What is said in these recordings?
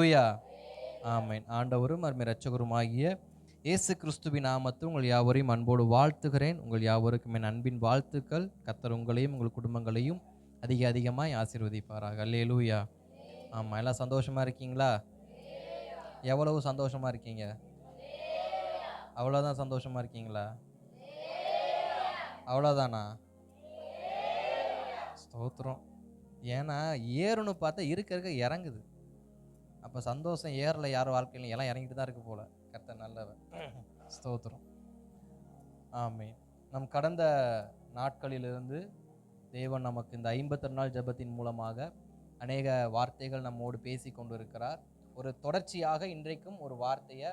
அல்லேலூயா. ஆமென். ஆண்டவரும் அருமை இரட்சகருமாகிய இயேசு கிறிஸ்துவின் நாமத்தில் உங்கள் யாவரையும் அன்போடு வாழ்த்துகிறேன். உங்கள் யாவருக்கும் என் அன்பின் வாழ்த்துக்கள். கர்த்தர் உங்களையும் உங்கள் குடும்பங்களையும் அதிக அதிகமாய் ஆசீர்வதிப்பாராக. அல்லேலூயா. ஆமாம், எல்லாம் சந்தோஷமா இருக்கீங்களா? எவ்வளவு சந்தோஷமா இருக்கீங்க? அவ்வளோதான் சந்தோஷமா இருக்கீங்களா? அவ்வளோதானா? ஸ்தோத்திரம். ஏன்னா ஏறுன்னு பார்த்தா இருக்க இருக்க இறங்குது. அப்போ சந்தோஷம் ஏறல யார் வாழ்க்கையிலும், எல்லாம் இறங்கிட்டு தான் இருக்கு போல. கர்த்தர் நல்லவர். ஸ்தோத்திரம். ஆமென். நம் கடந்த நாட்களிலிருந்து தேவன் நமக்கு இந்த 52 நாள் ஜெபத்தின் மூலமாக அநேக வார்த்தைகள் நம்மோடு பேசி கொண்டு இருக்கிறார். ஒரு தொடர்ச்சியாக இன்றைக்கும் ஒரு வார்த்தையை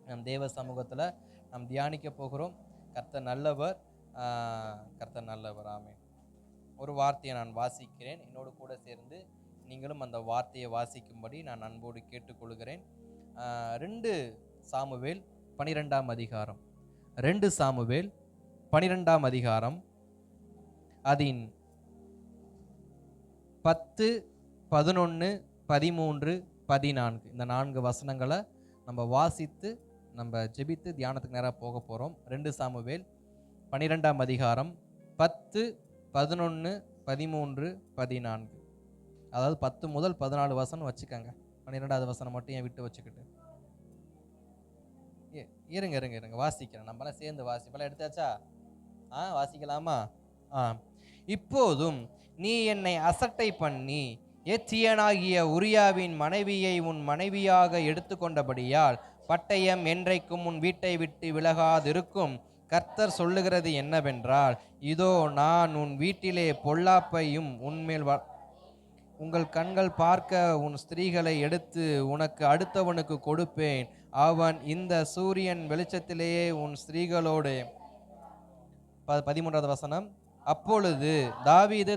நம் தேவ சமூகத்தில் நாம் தியானிக்க போகிறோம். கர்த்தர் நல்லவர். கர்த்தர் நல்லவர். ஆமென். ஒரு வார்த்தையை நான் வாசிக்கிறேன். என்னோடு கூட சேர்ந்து நீங்களும் அந்த வார்த்தையை வாசிக்கும்படி நான் அன்போடு கேட்டுக்கொள்கிறேன். 2 சாமுவேல் 12ஆம் அதிகாரம். 2 சாமுவேல் 12ஆம் அதிகாரம் அதின் 10, 11, 13, 14 இந்த 4 வசனங்களை நம்ம வாசித்து நம்ம ஜெபித்து தியானத்துக்கு நேராக போக போகிறோம். 2 சாமுவேல் 12ஆம் அதிகாரம் 10, 11, 13, 14. அதாவது 10 முதல் 14 வசனம் வச்சுக்கோங்க. 12வது வசனம் மட்டும் ஏன் விட்டு வச்சுக்கிட்டு இருங்க வாசிக்கிறேன். நம்மளாம் சேர்ந்து வாசிப்பெல்லாம் எடுத்தாச்சா? வாசிக்கலாமா? இப்போதும் நீ என்னை அசட்டை பண்ணி எத்தியனாகிய உரியாவின் மனைவியை உன் மனைவியாக எடுத்துக்கொண்டபடியால் பட்டயம் என்றைக்கும் உன் வீட்டை விட்டு விலகாதிருக்கும். கர்த்தர் சொல்லுகிறது என்னவென்றால், இதோ நான் உன் வீட்டிலே பொல்லாப்பையும் உன்மேல் உங்கள் கண்கள் பார்க்க உன் ஸ்திரீகளை எடுத்து உனக்கு அடுத்தவனுக்கு கொடுப்பேன். அவன் இந்த சூரியன் வெளிச்சத்திலேயே உன் ஸ்திரீகளோடு 13வது வசனம். அப்பொழுது தாவீது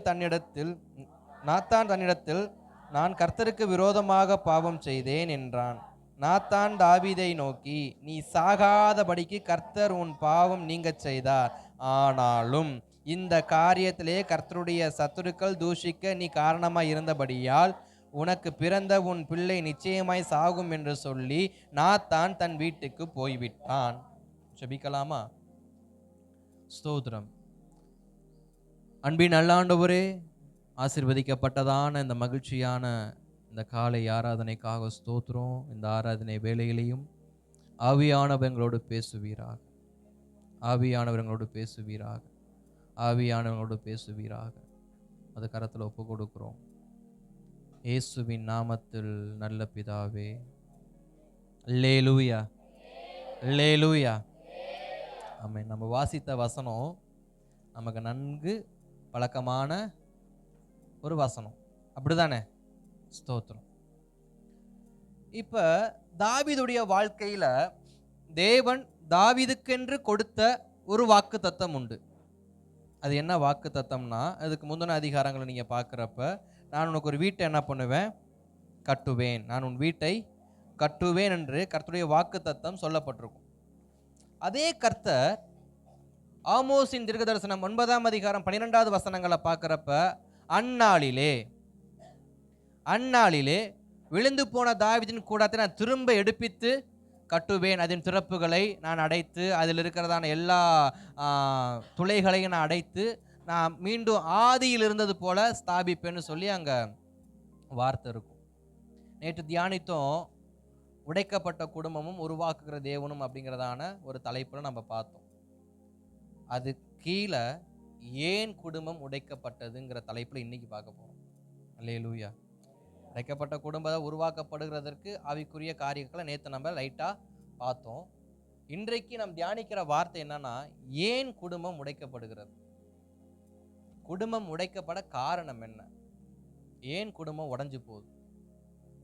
நாத்தான் தன்னிடத்தில் நான் கர்த்தருக்கு விரோதமாக பாவம் செய்தேன் என்றான். நாத்தான் தாவீதை நோக்கி, நீ சாகாதபடிக்கு கர்த்தர் உன் பாவம் நீங்கச் செய்தார். ஆனாலும் இந்த காரியத்திலே கர்த்தருடைய சத்துருக்கள் தூஷிக்க நீ காரணமாய் இருந்தபடியால் உனக்கு பிறந்த உன் பிள்ளை நிச்சயமாய் சாகும் என்று சொல்லி நாத்தான் தன் வீட்டுக்கு போய்விட்டான். ஜெபிக்கலாமா? ஸ்தோத்திரம். அன்பின் நல்ல ஆண்டவரே, ஆசீர்வதிக்கப்பட்டதான இந்த மகிழ்ச்சியான இந்த காலை ஆராதனைக்காக ஸ்தோத்திரம். இந்த ஆராதனை வேளையிலையும் ஆவியானவங்களோடு பேசுவீராக, ஆவியானவர்களோடு பேசுவீராக, ஆவியானவர்களோடு பேசுவீராக. அது கரத்தில் ஒப்பு கொடுக்கிறோம் இயேசுவின் நாமத்தில் நல்ல பிதாவே. அல்லேலூயா, அல்லேலூயா. ஆமென். நம்ம வாசித்த வசனம் நமக்கு நன்கு பழக்கமான ஒரு வசனம், அப்படிதானே? ஸ்தோத்திரம். இப்ப தாவீதுடைய வாழ்க்கையில தேவன் தாவீதுக்கென்று கொடுத்த ஒரு வாக்கு தத்தம் உண்டு. அது என்ன வாக்கு தத்தம்னா, அதுக்கு முந்தின அதிகாரங்களை நீங்க பார்க்குறப்ப, நான் உனக்கு ஒரு வீட்டை என்ன பண்ணுவேன்? கட்டுவேன். நான் உன் வீட்டை கட்டுவேன் என்று கர்த்தருடைய வாக்கு தத்தம் சொல்லப்பட்டிருக்கும். அதே கர்த்தர் ஆமோஸின் தீர்க்கதரிசனம் 9ஆம் அதிகாரம் 12வது வசனங்களை பார்க்குறப்ப, அந்நாளிலே விழுந்து போன தாவீதின் கூடாரத்தை நான் திரும்ப எடுப்பித்து கட்டுவேன். அதன் திறப்புகளை நான் அடைத்து அதில் இருக்கிறதான எல்லா துளைகளையும் நான் அடைத்து நான் மீண்டும் ஆதியில் இருந்தது போல ஸ்தாபிப்பேன்னு சொல்லி அங்கே வார்த்தை இருக்கும். நேற்று தியானித்தோம், உடைக்கப்பட்ட குடும்பமும் உருவாக்குகிற தேவனும் அப்படிங்கிறதான ஒரு தலைப்பில் நம்ம பார்த்தோம். அது கீழே ஏன் குடும்பம் உடைக்கப்பட்டதுங்கிற தலைப்பில் இன்னைக்கு பார்க்க போகிறோம். அல்லேலூயா. உடைக்கப்பட்ட குடும்பம் உருவாக்கப்படுகிறதற்கு ஆவிக்குரிய காரியங்களை நேற்று நம்ம லைட்டாக பார்த்தோம். இன்றைக்கு நாம் தியானிக்கிற வார்த்தை என்னன்னா, ஏன் குடும்பம் உடைக்கப்படுகிறது? குடும்பம் உடைக்கப்பட காரணம் என்ன? ஏன் குடும்பம் உடைஞ்சு போகுது?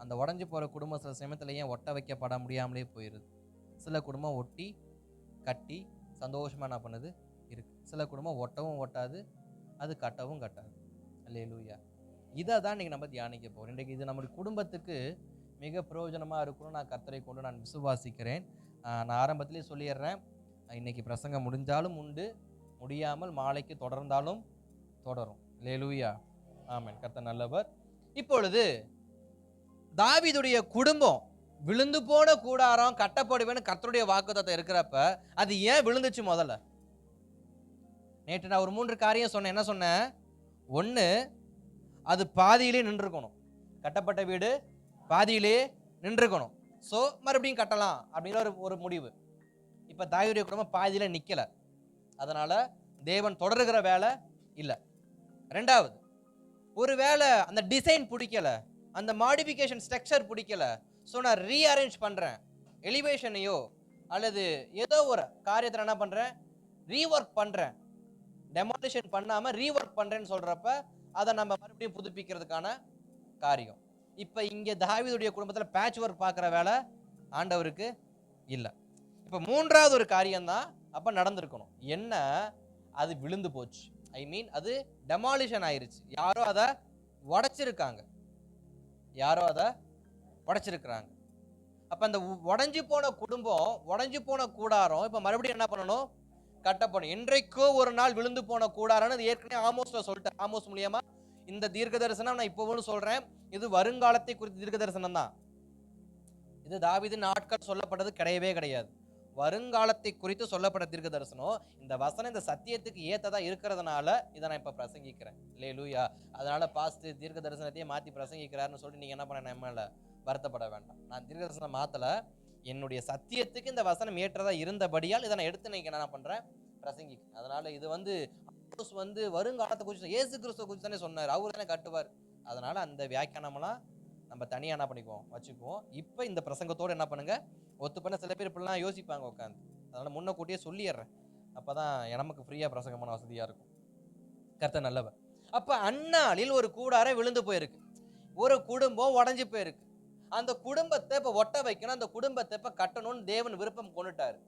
அந்த உடைஞ்சு போகிற குடும்பம் சில சமயத்தில் ஏன் ஒட்ட வைக்கப்பட முடியாமலே போயிடுது? சில குடும்பம் ஒட்டி கட்டி சந்தோஷமாக என்ன பண்ணுது இருக்கு. சில குடும்பம் ஒட்டவும் ஒட்டாது, அது கட்டவும் கட்டாது. அல்லேலூயா. இதை தான் இன்றைக்கி நம்ம தியானிக்க போகிறோம். இன்றைக்கு இது நம்முடைய குடும்பத்துக்கு மிக பிரயோஜனமாக இருக்கணும். நான் கர்த்தரை கொண்டு நான் விசுவாசிக்கிறேன். நான் ஆரம்பத்திலே சொல்லிடுறேன், இன்னைக்கு பிரசங்கம் முடிஞ்சாலும் உண்டு, முடியாமல் மாலைக்கு தொடர்ந்தாலும் தொடரும். அல்லேலூயா. ஆமென். கர்த்தர் நல்லவர். இப்பொழுது தாவீதுடைய குடும்பம் விழுந்து போன கூடாரம் கட்டப்படுவேன்னு கர்த்தருடைய வாக்குத்தத்தம் இருக்கிறப்ப அது ஏன் விழுந்துச்சு? முதல்ல நேற்று நான் ஒரு 3 காரியம் சொன்னேன். என்ன சொன்னேன்? ஒன்று, அது பாதியிலே நின்றுக்கணும். கட்டப்பட்ட வீடு பாதியிலே நின்றுக்கணும். ஸோ மறுபடியும் கட்டலாம் அப்படிங்கிற ஒரு முடிவு. இப்போ தாவீதுடைய குடும்பம் பாதியில நிற்கல, அதனால தேவன் தொடருகிற வேலை இல்லை. ரெண்டாவது, ஒரு வேலை அந்த டிசைன் பிடிக்கல, அந்த மாடிஃபிகேஷன் ஸ்ட்ரக்சர் பிடிக்கல, ஸோ நான் ரீஅரேஞ்ச் பண்ணுறேன், எலிவேஷனையோ அல்லது ஏதோ ஒரு காரியத்தை என்ன பண்ணுறேன், ரீஒர்க் பண்ணுறேன். டெமாலிஷன் பண்ணாமல் ரீஒர்க் பண்ணுறேன்னு சொல்கிறப்ப அதை நம்ம மறுபடியும் புதுப்பிக்கிறதுக்கான காரியம். இப்போ இங்கே தாவீதுடைய குடும்பத்தில் பேட்ச் ஒர்க் பார்க்குற வேலை ஆண்டவருக்கு இல்லை. இப்போ மூன்றாவது ஒரு காரியம்தான் அப்போ நடந்திருக்கணும். என்ன? அது விழுந்து போச்சு. ஐ மீன் அது டெமாலிஷன் ஆயிருச்சு. யாரோ அதை உடைச்சிருக்காங்க, யாரோ அதை உடைச்சிருக்கிறாங்க. அப்ப அந்த உடைஞ்சு போன குடும்பம், உடைஞ்சு போன கூடாரம் இப்ப மறுபடியும் என்ன பண்ணணும்? கட்டப்படும். இன்றைக்கோ ஒரு நாள் விழுந்து போன கூடாரம் ஏற்கனவே ஆமோஸ்ல சொல்லிட்டேன். ஆமோஸ் மூலியமா இந்த தீர்க்க தரிசனம் நான் இப்பவும் சொல்றேன், இது வருங்காலத்தை குறித்த தீர்க்க தரிசனம் தான். இது தாவீது நாட்கள் சொல்லப்பட்டது கிடையவே கிடையாது. வருங்காலத்தை குறித்து சொல்லப்பட்ட தீர்க்க தரிசனம். இந்த வசனம் இந்த சத்தியத்துக்கு ஏத்ததா இருக்கிறதுனால இதை நான் இப்ப பிரசங்கிக்கிறேன். அல்லேலூயா. அதனால பாஸ்ட் தீர்க்க தரிசனத்தையே மாத்தி பிரசங்கிக்கிறாருன்னு சொல்லி நீங்க என்ன பண்ண நம்மள வருத்தப்பட வேண்டாம். நான் தீர்க்க தரிசனம் மாத்தல, என்னுடைய சத்தியத்துக்கு இந்த வசனம் ஏற்றதா இருந்தபடியால் இதை நான் எடுத்து நீங்க என்ன பண்றேன், பிரசங்கிக்கிறேன். அதனால இது வருங்காலத்தை குறித்து இயேசு கிறிஸ்துவ குறித்து தானே சொன்னார், அவரு தானே கட்டுவார். அதனால அந்த வியாக்கியானமெல்லாம் நம்ம தனியா என்ன பண்ணிக்குவோம், வச்சுக்குவோம். இப்ப இந்த பிரசங்கத்தோடு என்ன பண்ணுங்க, ஒத்து பண்ண. சில பேர் இப்படிலாம் யோசிப்பாங்க உட்காந்து, அதனால முன்ன கூட்டியே சொல்லிடுறேன், அப்பதான் நமக்கு ஃப்ரீயா பிரசங்கம் பண்ண வசதியா இருக்கும். கர்த்தர் நல்லவர். அப்ப அந்நாளில் ஒரு கூடாரம் விழுந்து போயிருக்கு, ஒரு குடும்பம் உடஞ்சு போயிருக்கு. அந்த குடும்பத்தை இப்ப ஒட்ட வைக்கணும், அந்த குடும்பத்தை இப்ப கட்டணும்னு தேவன் விருப்பம் கொண்டுட்டாரு.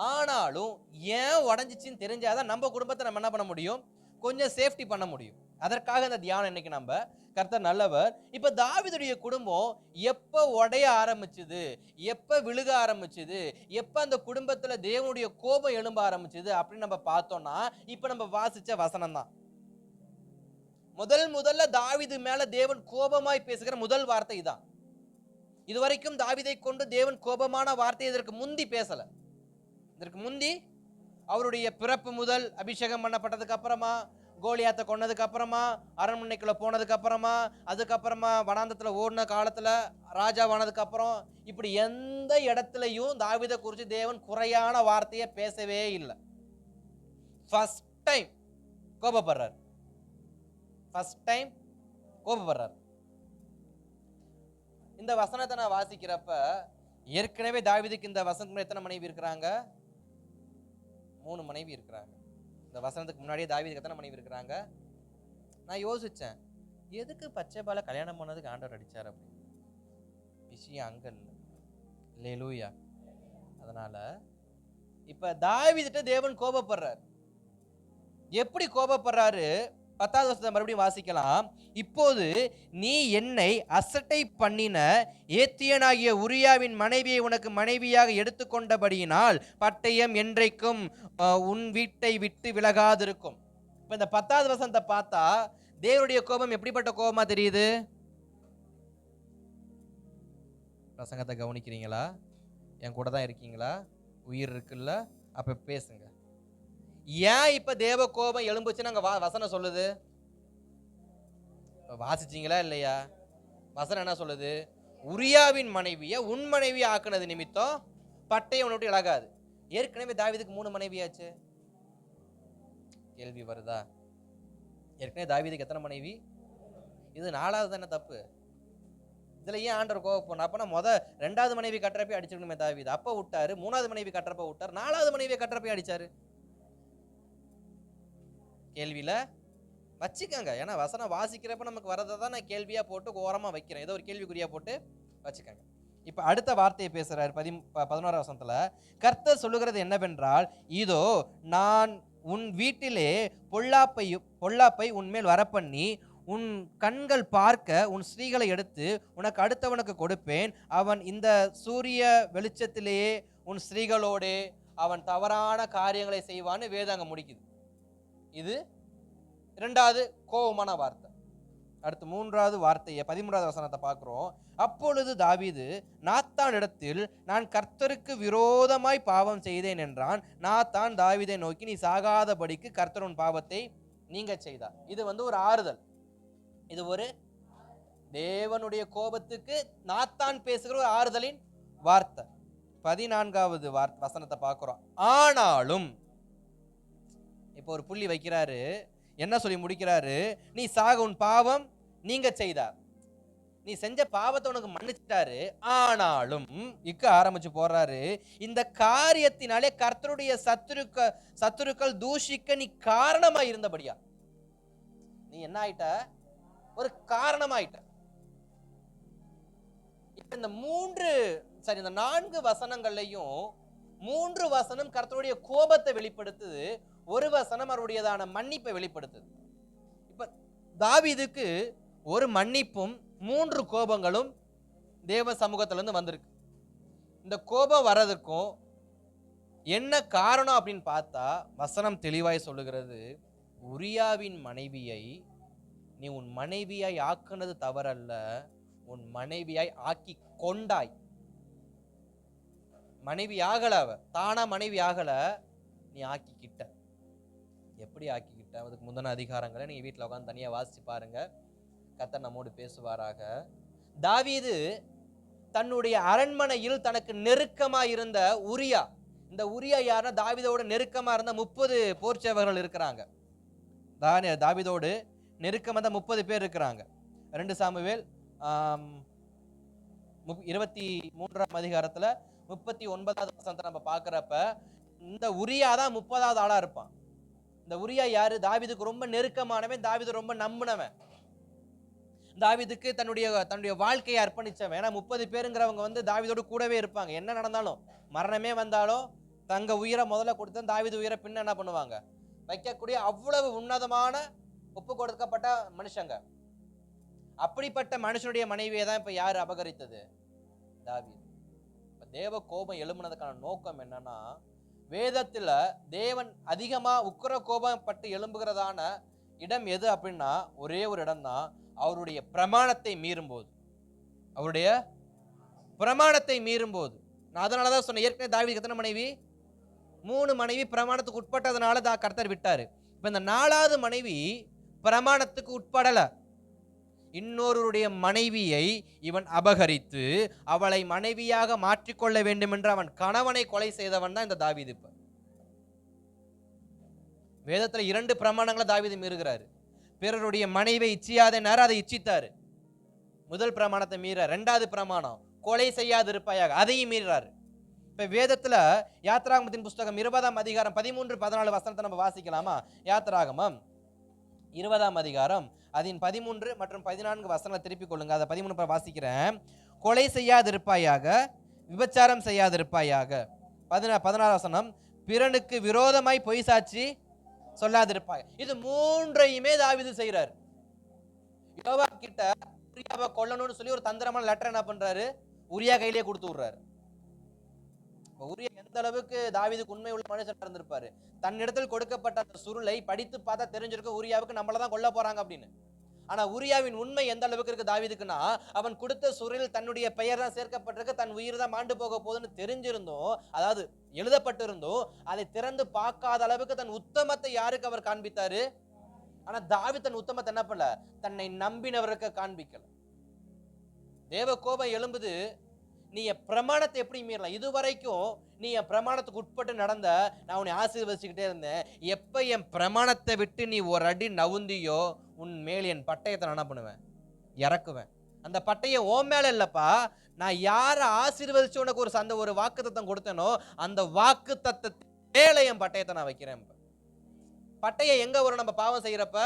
ஆனாலும் ஏன் உடஞ்சிச்சின்னு தெரிஞ்சாதான் நம்ம குடும்பத்தை நம்ம என்ன பண்ண முடியும், கொஞ்சம் சேஃப்டி பண்ண முடியும். அதற்காக இந்த தியானம் இன்னைக்கு நம்ம. கர்த்தர் நல்லவர். இப்ப தாவீதுடைய குடும்பம் எப்ப உடைய ஆரம்பிச்சுது, எப்ப விழுக ஆரம்பிச்சுது, எப்ப அந்த குடும்பத்துல தேவனுடைய கோபம் எழும்ப ஆரம்பிச்சுது அப்படின்னு நம்ம பார்த்தோம்னா இப்ப நம்ம வாசிச்ச வசனம் தான். முதல்ல தாவீது மேல தேவன் கோபமாய் பேசுகிற முதல் வார்த்தை தான். இதுவரைக்கும் தாவீதை கொண்டு தேவன் கோபமான வார்த்தை இதற்கு முந்தி பேசல. இதற்கு முந்தி அவருடைய பிறப்பு முதல் அபிஷேகம் பண்ணப்பட்டதுக்கு அப்புறமா, கோலியாத்தை கொன்னதுக்கு அப்புறமா, அரண்மனைக்குள்ள போனதுக்கு அப்புறமா, அதுக்கப்புறமா வனாந்தத்துல ஓடின காலத்துல ராஜாவானதுக்கு அப்புறம், இப்படி எந்த இடத்துலையும் தாவீதை குறித்து தேவன் குறையான வார்த்தையை பேசவே இல்லை. ஃபர்ஸ்ட் டைம் கோபப்படுறார், ஃபர்ஸ்ட் டைம் கோபப்படுறார். இந்த வசனத்தை நான் வாசிக்கிறப்ப ஏற்கனவே தாவீதுக்கு இந்த வசனத்துக்கு எத்தனை மனைவி இருக்கிறாங்க? 3 மனைவி இருக்கிறாங்க. இந்த வசனத்துக்கு முன்னாடியே தாவீதுக்கு எத்தனை மனைவி இருக்கிறாங்க? நான் யோசிச்சேன், எதுக்கு பச்சைபால கல்யாணம் பண்ணதுக்கு ஆண்டவர் அடிச்சார் அப்படின்னு. விஷயம் அங்க இல்லை. அல்லேலூயா. அதனால இப்ப தாவீதுட்ட தேவன் கோபப்படுறார். எப்படி கோபப்படுறாரு? 10வது வசனத்தை மறுபடியும் வாசிக்கலாம். இப்போது நீ என்னை அசட்டை பண்ணின ஏத்தியனாகிய உரியாவின் மனைவியை உனக்கு மனைவியாக எடுத்துக்கொண்டபடியினால் பட்டயம் என்றைக்கும் உன் வீட்டை விட்டு விலகாதிருக்கும். இப்ப இந்த 10வது வசனத்தை பார்த்தா தேவனுடைய கோபம் எப்படிப்பட்ட கோபமா தெரியுது? பிரசங்கத்தை கவனிக்கிறீங்களா? என் கூட தான் இருக்கீங்களா? உயிர் இருக்குல்ல? அப்ப பேசுங்க. ஏன் இப்ப தேவ கோபம் எழும்புச்சுன்னு அங்க வசனம் சொல்லுது? வாசிச்சீங்களா இல்லையா? வசனம் என்ன சொல்லுது? உரியாவின் மனைவிய உன் மனைவி ஆக்குனது நிமித்தம் பட்டயம் உன்னை விட்டு இழகாது. ஏற்கனவே தாவீதுக்கு 3 மனைவியாச்சு. கேள்வி வருதா? ஏற்கனவே தாவீதுக்கு எத்தனை மனைவி? இது 4வது தானே தப்பு. இதுல ஏன் ஆண்டவர் கோபம்? அப்பனா 2வது மனைவி கட்டுறப்ப அடிச்சிருக்கணுமே தாவீது. அப்ப விட்டாரு. 3வது மனைவி கட்டுறப்ப விட்டார். 4வது மனைவியை கட்டுறப்ப அடிச்சாரு. கேள்வியில வச்சுக்கங்க. ஏன்னா வசனம் வாசிக்கிறப்ப நமக்கு வரதை தான் நான் கேள்வியா போட்டு ஓரமா வைக்கிறேன். ஏதோ ஒரு கேள்விக்குறியா போட்டு வச்சுக்கங்க. இப்ப அடுத்த வார்த்தையை பேசுறாரு 11வது வசனத்துல. கர்த்தர் சொல்லுகிறது என்னவென்றால், இதோ நான் உன் வீட்டிலே பொல்லாப்பை உன்மேல் வரப்பண்ணி உன் கண்கள் பார்க்க உன் ஸ்திரீகளை எடுத்து உனக்கு அடுத்தவனுக்கு கொடுப்பேன். அவன் இந்த சூரிய வெளிச்சத்திலேயே உன் ஸ்திரீகளோடு அவன் தவறான காரியங்களை செய்வான்னு வேதாங்க முடிக்குது. இது 2வது கோபமான வார்த்தை. அடுத்து 3வது வார்த்தையை 13வது வசனத்தை பார்க்கிறோம். அப்பொழுது தாவீது நாத்தான் இடத்தில், நான் கர்த்தருக்கு விரோதமாய் பாவம் செய்தேன் என்றான். நாத்தான் தாவீதை நோக்கி, நீ சாகாதபடிக்கு கர்த்தர் உன் பாவத்தை நீங்க செய்தார். இது ஒரு ஆறுதல். இது ஒரு தேவனுடைய கோபத்துக்கு நாத்தான் பேசுகிற ஒரு ஆறுதலின் வார்த்தை. 14வது வசனத்தை பார்க்கிறோம். ஆனாலும் இப்போ ஒரு புள்ளி வைக்கிறாரு. என்ன சொல்லி முடிக்கிறாரு? நீ சாக உன் பாவம் நீங்க செய்தார். நீ செஞ்ச பாவத்தை உனக்கு மன்னிச்சிட்டாரு. ஆனாலும் ஆரம்பிச்சு போறாரு, இந்த காரியத்தினாலே கர்த்தருடைய சத்துருக்கள் தூஷிக்க நீ காரணமா இருந்தபடியா. நீ என்ன ஆயிட்ட? ஒரு காரணமாயிட்ட. இந்த இந்த 4 வசனங்கள்லையும் 3 வசனம் கர்த்தருடைய கோபத்தை வெளிப்படுத்துது, ஒரு வசனம் அவருடையதான மன்னிப்பை வெளிப்படுத்துது. இப்ப தாவீதுக்கு ஒரு மன்னிப்பும் 3 கோபங்களும் தேவ சமூகத்திலிருந்து வந்திருக்கு. இந்த கோபம் வரதுக்கும் என்ன காரணம் அப்படின்னு பார்த்தா வசனம் தெளிவாய் சொல்லுகிறது, உரியாவின் மனைவியை நீ உன் மனைவியாய் ஆக்குனது தவறல்ல, உன் மனைவியாய் ஆக்கி கொண்டாய். மனைவி ஆகல, அவ தானா மனைவி ஆகல, நீ ஆக்கிக்கிட்ட. எப்படி ஆக்கிக்கிட்ட? அதுக்கு முந்தின அதிகாரங்களை நீங்க வீட்டில் உட்காந்து தனியா வாசிச்சு பாருங்க. கர்த்தர் நம்மோடு பேசுவாராக. தாவீது தன்னுடைய அரண்மனையில் தனக்கு நெருக்கமா இருந்த உரியா, இந்த உரியா யாருன்னா தாவீதோட நெருக்கமா இருந்த 30 போர்ச்சேவர்கள் இருக்கிறாங்க. தாவீதோடு நெருக்கமா தான் 30 பேர் இருக்கிறாங்க. 2 சாமுவேல் 23ஆம் அதிகாரத்துல 39வது வசனத்தை நம்ம பார்க்கிறப்ப இந்த உரியா தான் 30வது ஆளா இருப்பான். இந்த உரியா யாரு? தாவீதுக்கு ரொம்ப நெருக்கமானவன், தாவீது ரொம்ப நம்பினவன், தாவீதுக்கு தன்னுடைய வாழ்க்கையை அர்ப்பணிச்சவன். ஏன்னா 30 பேருங்கிறவங்க தாவீதோடு கூடவே இருப்பாங்க. என்ன நடந்தாலும், மரணமே வந்தாலும் தங்க உயிரை முதல்ல கொடுத்து தாவீது உயிரை பின்ன என்ன பண்ணுவாங்க? வைக்கக்கூடிய அவ்வளவு உன்னதமான ஒப்பு கொடுக்கப்பட்ட மனுஷங்க. அப்படிப்பட்ட மனுஷனுடைய மனைவியை தான் இப்ப யாரு அபகரித்தது? தாவீது. தேவ கோபம் எழும்புனதுக்கான நோக்கம் என்னன்னா, வேதத்துல தேவன் அதிகமா உக்கிர கோபம் பட்டு எழும்புகிறதான இடம் எது அப்படின்னா ஒரே ஒரு இடம் தான், அவருடைய பிரமாணத்தை மீறும்போது. அவருடைய பிரமாணத்தை மீறும்போது. நான் அதனாலதான் சொன்னேன், ஏற்கனவே தாவீதுக்கு எத்தனை மனைவி? 3 மனைவி பிரமாணத்துக்கு உட்பட்டதுனால கர்த்தர் விட்டாரு. இப்ப இந்த 4வது மனைவி பிரமாணத்துக்கு உட்படல. இன்னொருடைய மனைவியை இவன் அபகரித்து அவளை மனைவியாக மாற்றிக்கொள்ள வேண்டும் என்று அவன் கணவனை கொலை செய்தவன் தான் இந்த தாவீது. இப்ப வேதத்துல 2 பிரமாணங்களை தாவீது மீறுகிறாரு. பிறருடைய மனைவியை இச்சியாத நேரம் அதை இச்சித்தாரு, முதல் பிரமாணத்தை மீற. 2வது பிரமாணம் கொலை செய்யாது இருப்பாயாக, அதையும் மீறாரு. இப்ப வேதத்துல யாத்ராகமத்தின் புஸ்தகம் 20ஆம் அதிகாரம் 13-14 வசனத்தை நம்ம வாசிக்கலாமா? யாத்ராகமம் 20ஆம் அதிகாரம் அதன் 13 மற்றும் 14 வசனங்களை திருப்பிக் கொள்ளுங்க. அதை 13 வாசிக்கிறேன். கொலை செய்யாதிருப்பாயாக, விபச்சாரம் செய்யாதிருப்பாயாக. 16 வசனம், பிறனுக்கு விரோதமாய் பொய் சாட்சி சொல்லாதிருப்பாய். இது 3ஐயுமே தாவீது செய்யறாரு. யோவா கிட்ட உரியாவை கொல்லணும்னு சொல்லி ஒரு தந்திரமான லெட்டர் என்ன பண்றாரு? உரியா கையிலேயே கொடுத்து விடுறாரு. உரியா எந்த அளவுக்கு தாவீதுக்கு உண்மை உள்ள மனுஷன் இருந்திருப்பாரு. தன்னிடத்தில் கொடுக்கப்பட்ட அந்த சுருளை படித்து பார்த்தா தெரிஞ்சிருக்க உரியாவுக்கு நம்மளதான் கொல்ல போறாங்க அப்படின்னு. ஆனா உரியாவின் உண்மை எந்த அளவுக்கு இருக்கு தாவீதுக்குன்னா, அவன் கொடுத்த சுருளில் தன்னுடைய பெயர் தான் சேர்க்கப்பட்டிருக்கு, தன் உயிர் தான் மாண்டு போக போகுதுன்னு தெரிஞ்சிருந்தோம், அதாவது எழுதப்பட்டிருந்தோம், அதை திறந்து பார்க்காத அளவுக்கு தன் உத்தமத்தை யாருக்கு அவர் காண்பித்தாரு? ஆனா தாவீது தன் உத்தமத்தை என்ன பண்ணல? தன்னை நம்பினவருக்கு காண்பிக்கல. தேவ கோபம் எழும்புது. நீ என் பிரமாணத்தை எப்படி மீறலாம்? இதுவரைக்கும் நீ என் பிரமாணத்துக்கு உட்பட்டு நடந்த, நான் உன்னை ஆசீர்வதிச்சுக்கிட்டே இருந்தேன். எப்ப என் பிரமாணத்தை விட்டு நீ ஒரு அடி நவுந்தியோ, உன் மேல் என் பட்டயத்தை நான் என்ன பண்ணுவேன்? இறக்குவேன். அந்த பட்டயம் ஓ மேல இல்லப்பா, நான் யார ஆசீர்வதிச்சு உனக்கு ஒரு வாக்குத்தத்தம் கொடுத்தேனோ அந்த வாக்குத்தத்தத்தை மேல என் பட்டயத்தை நான் வைக்கிறேன். பட்டயம் எங்க வரும்? நம்ம பாவம் செய்யறப்ப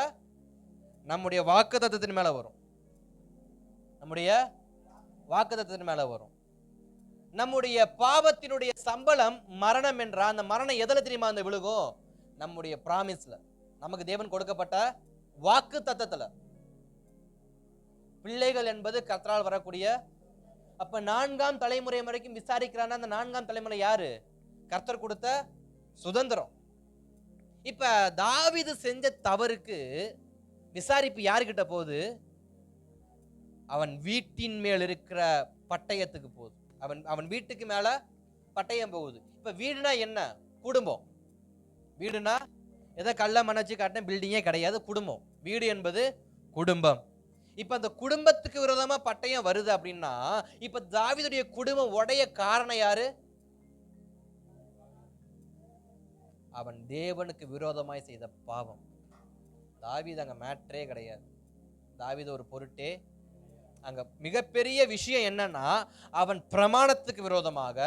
நம்முடைய வாக்குத்தத்தத்தின் மேல வரும். நம்முடைய வாக்குத்தத்தத்தின் மேல வரும். நம்முடைய பாவத்தினுடைய சம்பளம் மரணம் என்றா, அந்த மரணம் எதுல தெரியுமா அந்த விழுகும்? நம்முடைய பிராமிஸ்ல, நமக்கு தேவன் கொடுக்கப்பட்ட வாக்கு தத்தத்துல. பிள்ளைகள் என்பது கர்த்தரால் வரக்கூடிய, அப்ப 4ஆம் தலைமுறை வரைக்கும் விசாரிக்கிறான்னா அந்த 4ஆம் தலைமுறை யாரு? கர்த்தர் கொடுத்த சுதந்திரம். இப்ப தாவீது செஞ்ச தவறுக்கு விசாரிப்பு யாருக்கிட்ட போகுது? அவன் வீட்டின் மேல் இருக்கிற பட்டயத்துக்கு போகுது. அவன் வீட்டுக்கு மேல பட்டயம் போகுது. இப்ப வீடுனா என்ன? குடும்பம். வீடுனா எதை கல்ல மனச்சு காட்டின பில்டிங்கே கிடையாது, குடும்பம். வீடு என்பது குடும்பம். இப்ப அந்த குடும்பத்துக்கு விரோதமா பட்டயம் வருது அப்படின்னா, இப்ப தாவீதுடைய குடும்பம் உடைய காரணம் யாரு? அவன் தேவனுக்கு விரோதமாய் செய்த பாவம். தாவீது அங்க மேட்டரே கிடையாது. தாவீது ஒரு பொருட்டே அங்க மிகப்பெரிய விஷயம் என்னன்னா, அவன் பிரமாணத்துக்கு விரோதமாக,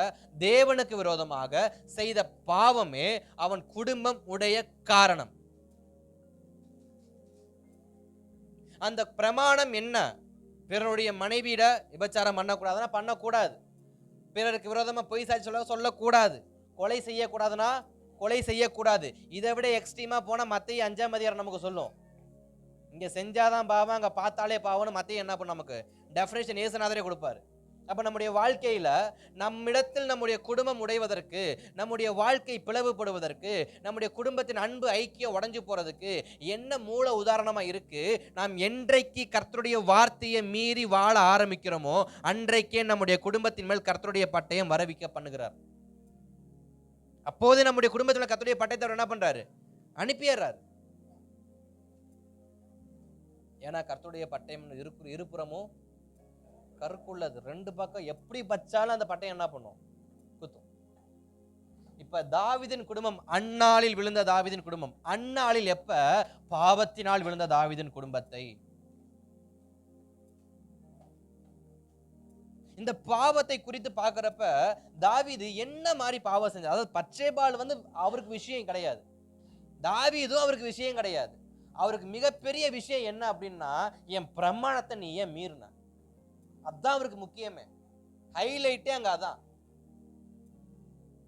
தேவனுக்கு விரோதமாக செய்த பாவமே அவன் குடும்பம் உடைய காரணம். அந்த பிரமாணம் என்ன? பிறருடைய மனைவியிட விபச்சாரம் பண்ணக்கூடாதுன்னா பண்ணக்கூடாது. பிறருக்கு விரோதமா பொய் சாட்சி சொல்லக்கூடாது. கொலை செய்யக்கூடாதுன்னா கொலை செய்யக்கூடாது. இதை விட எக்ஸ்ட்ரீமா போனா மத்தேயு 5ஆம் அதிகாரம் நமக்கு சொல்லும். இங்க செஞ்சாதான் பாவம், அங்க பார்த்தாலே பாவம்னு மத்தேயு என்ன பண்ண நமக்கு டெஃபினேஷன் இயேசுநாதரே கொடுப்பாரு. அப்ப நம்முடைய வாழ்க்கையில நம்மிடத்தில் நம்முடைய குடும்பம் உடைவதற்கு, நம்முடைய வாழ்க்கை பிளவுபடுவதற்கு, நம்முடைய குடும்பத்தின் அன்பு ஐக்கியம் உடைஞ்சு போறதுக்கு என்ன மூல உதாரணமா இருக்கு? நாம் என்றைக்கு கர்த்தருடைய வார்த்தையை மீறி வாழ ஆரம்பிக்கிறோமோ அன்றைக்கே நம்முடைய குடும்பத்தின் மேல் கர்த்தருடைய பட்டயம் வரவிக்க பண்ணுகிறார். அப்போது நம்முடைய குடும்பத்தில் கர்த்தருடைய பட்டயத்தை என்ன பண்றாரு? அனுப்பிடுறாரு. ஏன்னா கர்த்தருடைய பட்டயம் இருபுறமும் கருக்குள்ளது. ரெண்டு பக்கம் எப்படி பச்சாலும் அந்த பட்டயம் என்ன பண்ணும்? குத்தும். இப்ப தாவீதின் குடும்பம் அந்நாளில் விழுந்த தாவீதின் குடும்பம். அந்நாளில் எப்ப? பாவத்தினால் விழுந்த தாவீதின் குடும்பத்தை. இந்த பாவத்தை குறித்து பார்க்கிறப்ப தாவீது என்ன மாதிரி பாவம் செஞ்ச? அதாவது பச்சைபால் அவருக்கு விஷயம் கிடையாது, தாவீதும் அவருக்கு விஷயம் கிடையாது. அவருக்கு மிகப்பெரிய விஷயம் என்ன அப்படின்னா, என் பிரமாணத்தை நீ ஏன் மீறின? அதான் அவருக்கு முக்கியமே, ஹைலைட்டே அங்க அதான்.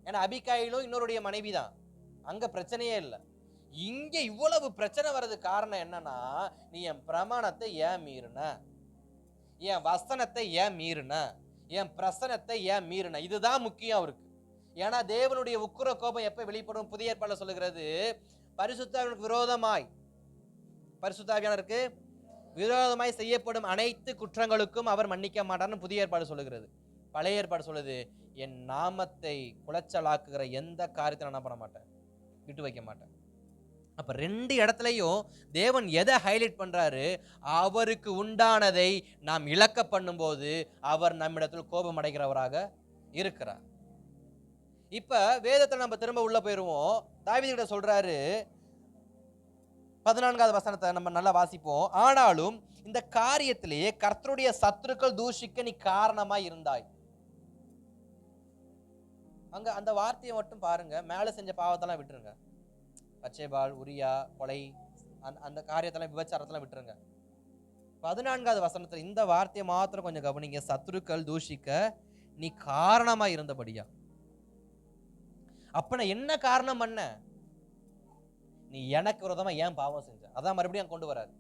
ஏன்னா அபிகாயிலும் இன்னொருடைய மனைவி தான், அங்க பிரச்சனையே இல்லை. இங்க இவ்வளவு பிரச்சனை வர்றதுக்கு காரணம் என்னன்னா, நீ என் பிரமாணத்தை ஏன் மீறின, என் வசனத்தை ஏன் மீறின, என் பிரசனத்தை ஏன் மீறின, இதுதான் முக்கியம் அவருக்கு. ஏன்னா தேவனுடைய உக்கிர கோபம் எப்ப வெளிப்படும்? புதிய ஏற்பாடுல சொல்லுகிறது, பரிசுத்தாவியனுக்கு விரோதமாய், பரிசுத்தாவியானருக்கு விரோதமாய் செய்யப்படும் அனைத்து குற்றங்களுக்கும் அவர் மன்னிக்க மாட்டார்னு புதிய ஏற்பாடு சொல்லுகிறது. பழைய ஏற்பாடு சொல்லுது, என் நாமத்தை குலைச்சலாக்குகிற எந்த காரியத்தை நான் பண்ண மாட்டேன், விட்டு வைக்க மாட்டேன். அப்ப ரெண்டு இடத்துலையும் தேவன் எதை ஹைலைட் பண்றாரு? அவருக்கு உண்டானதை நாம் இழக்க பண்ணும்போது அவர் நம்மிடத்தில் கோபம் அடைகிறவராக இருக்கிறார். இப்ப வேதத்தை நம்ம திரும்ப உள்ள போயிருவோம். தாவீது கிட்ட சொல்றாரு, 14வது வசனத்தை நம்ம நல்லா வாசிப்போம். ஆனாலும் இந்த காரியத்திலேயே கர்த்தருடைய சத்துருக்கள் தூஷிக்க நீ காரணமாய் இருந்தாய். அங்க அந்த வார்த்தையை மட்டும் பாருங்க. மேல செஞ்ச பாவத்தெல்லாம் விட்டுருங்க, பச்சைபால், உரியா, கொலை, அந்த காரியத்தெல்லாம், விபச்சாரத்தெல்லாம் விட்டுருங்க. 14வது வசனத்துல இந்த வார்த்தையை மாத்திரம் கொஞ்சம் கவனிங்க. சத்துருக்கள் தூஷிக்க நீ காரணமா இருந்தபடியா. அப்ப நான் என்ன காரணம் பண்ண? நீ எனக்கு விரோதமா ஏன் பாவம் செஞ்ச? அதான் மறுபடியும் கொண்டு வராரு.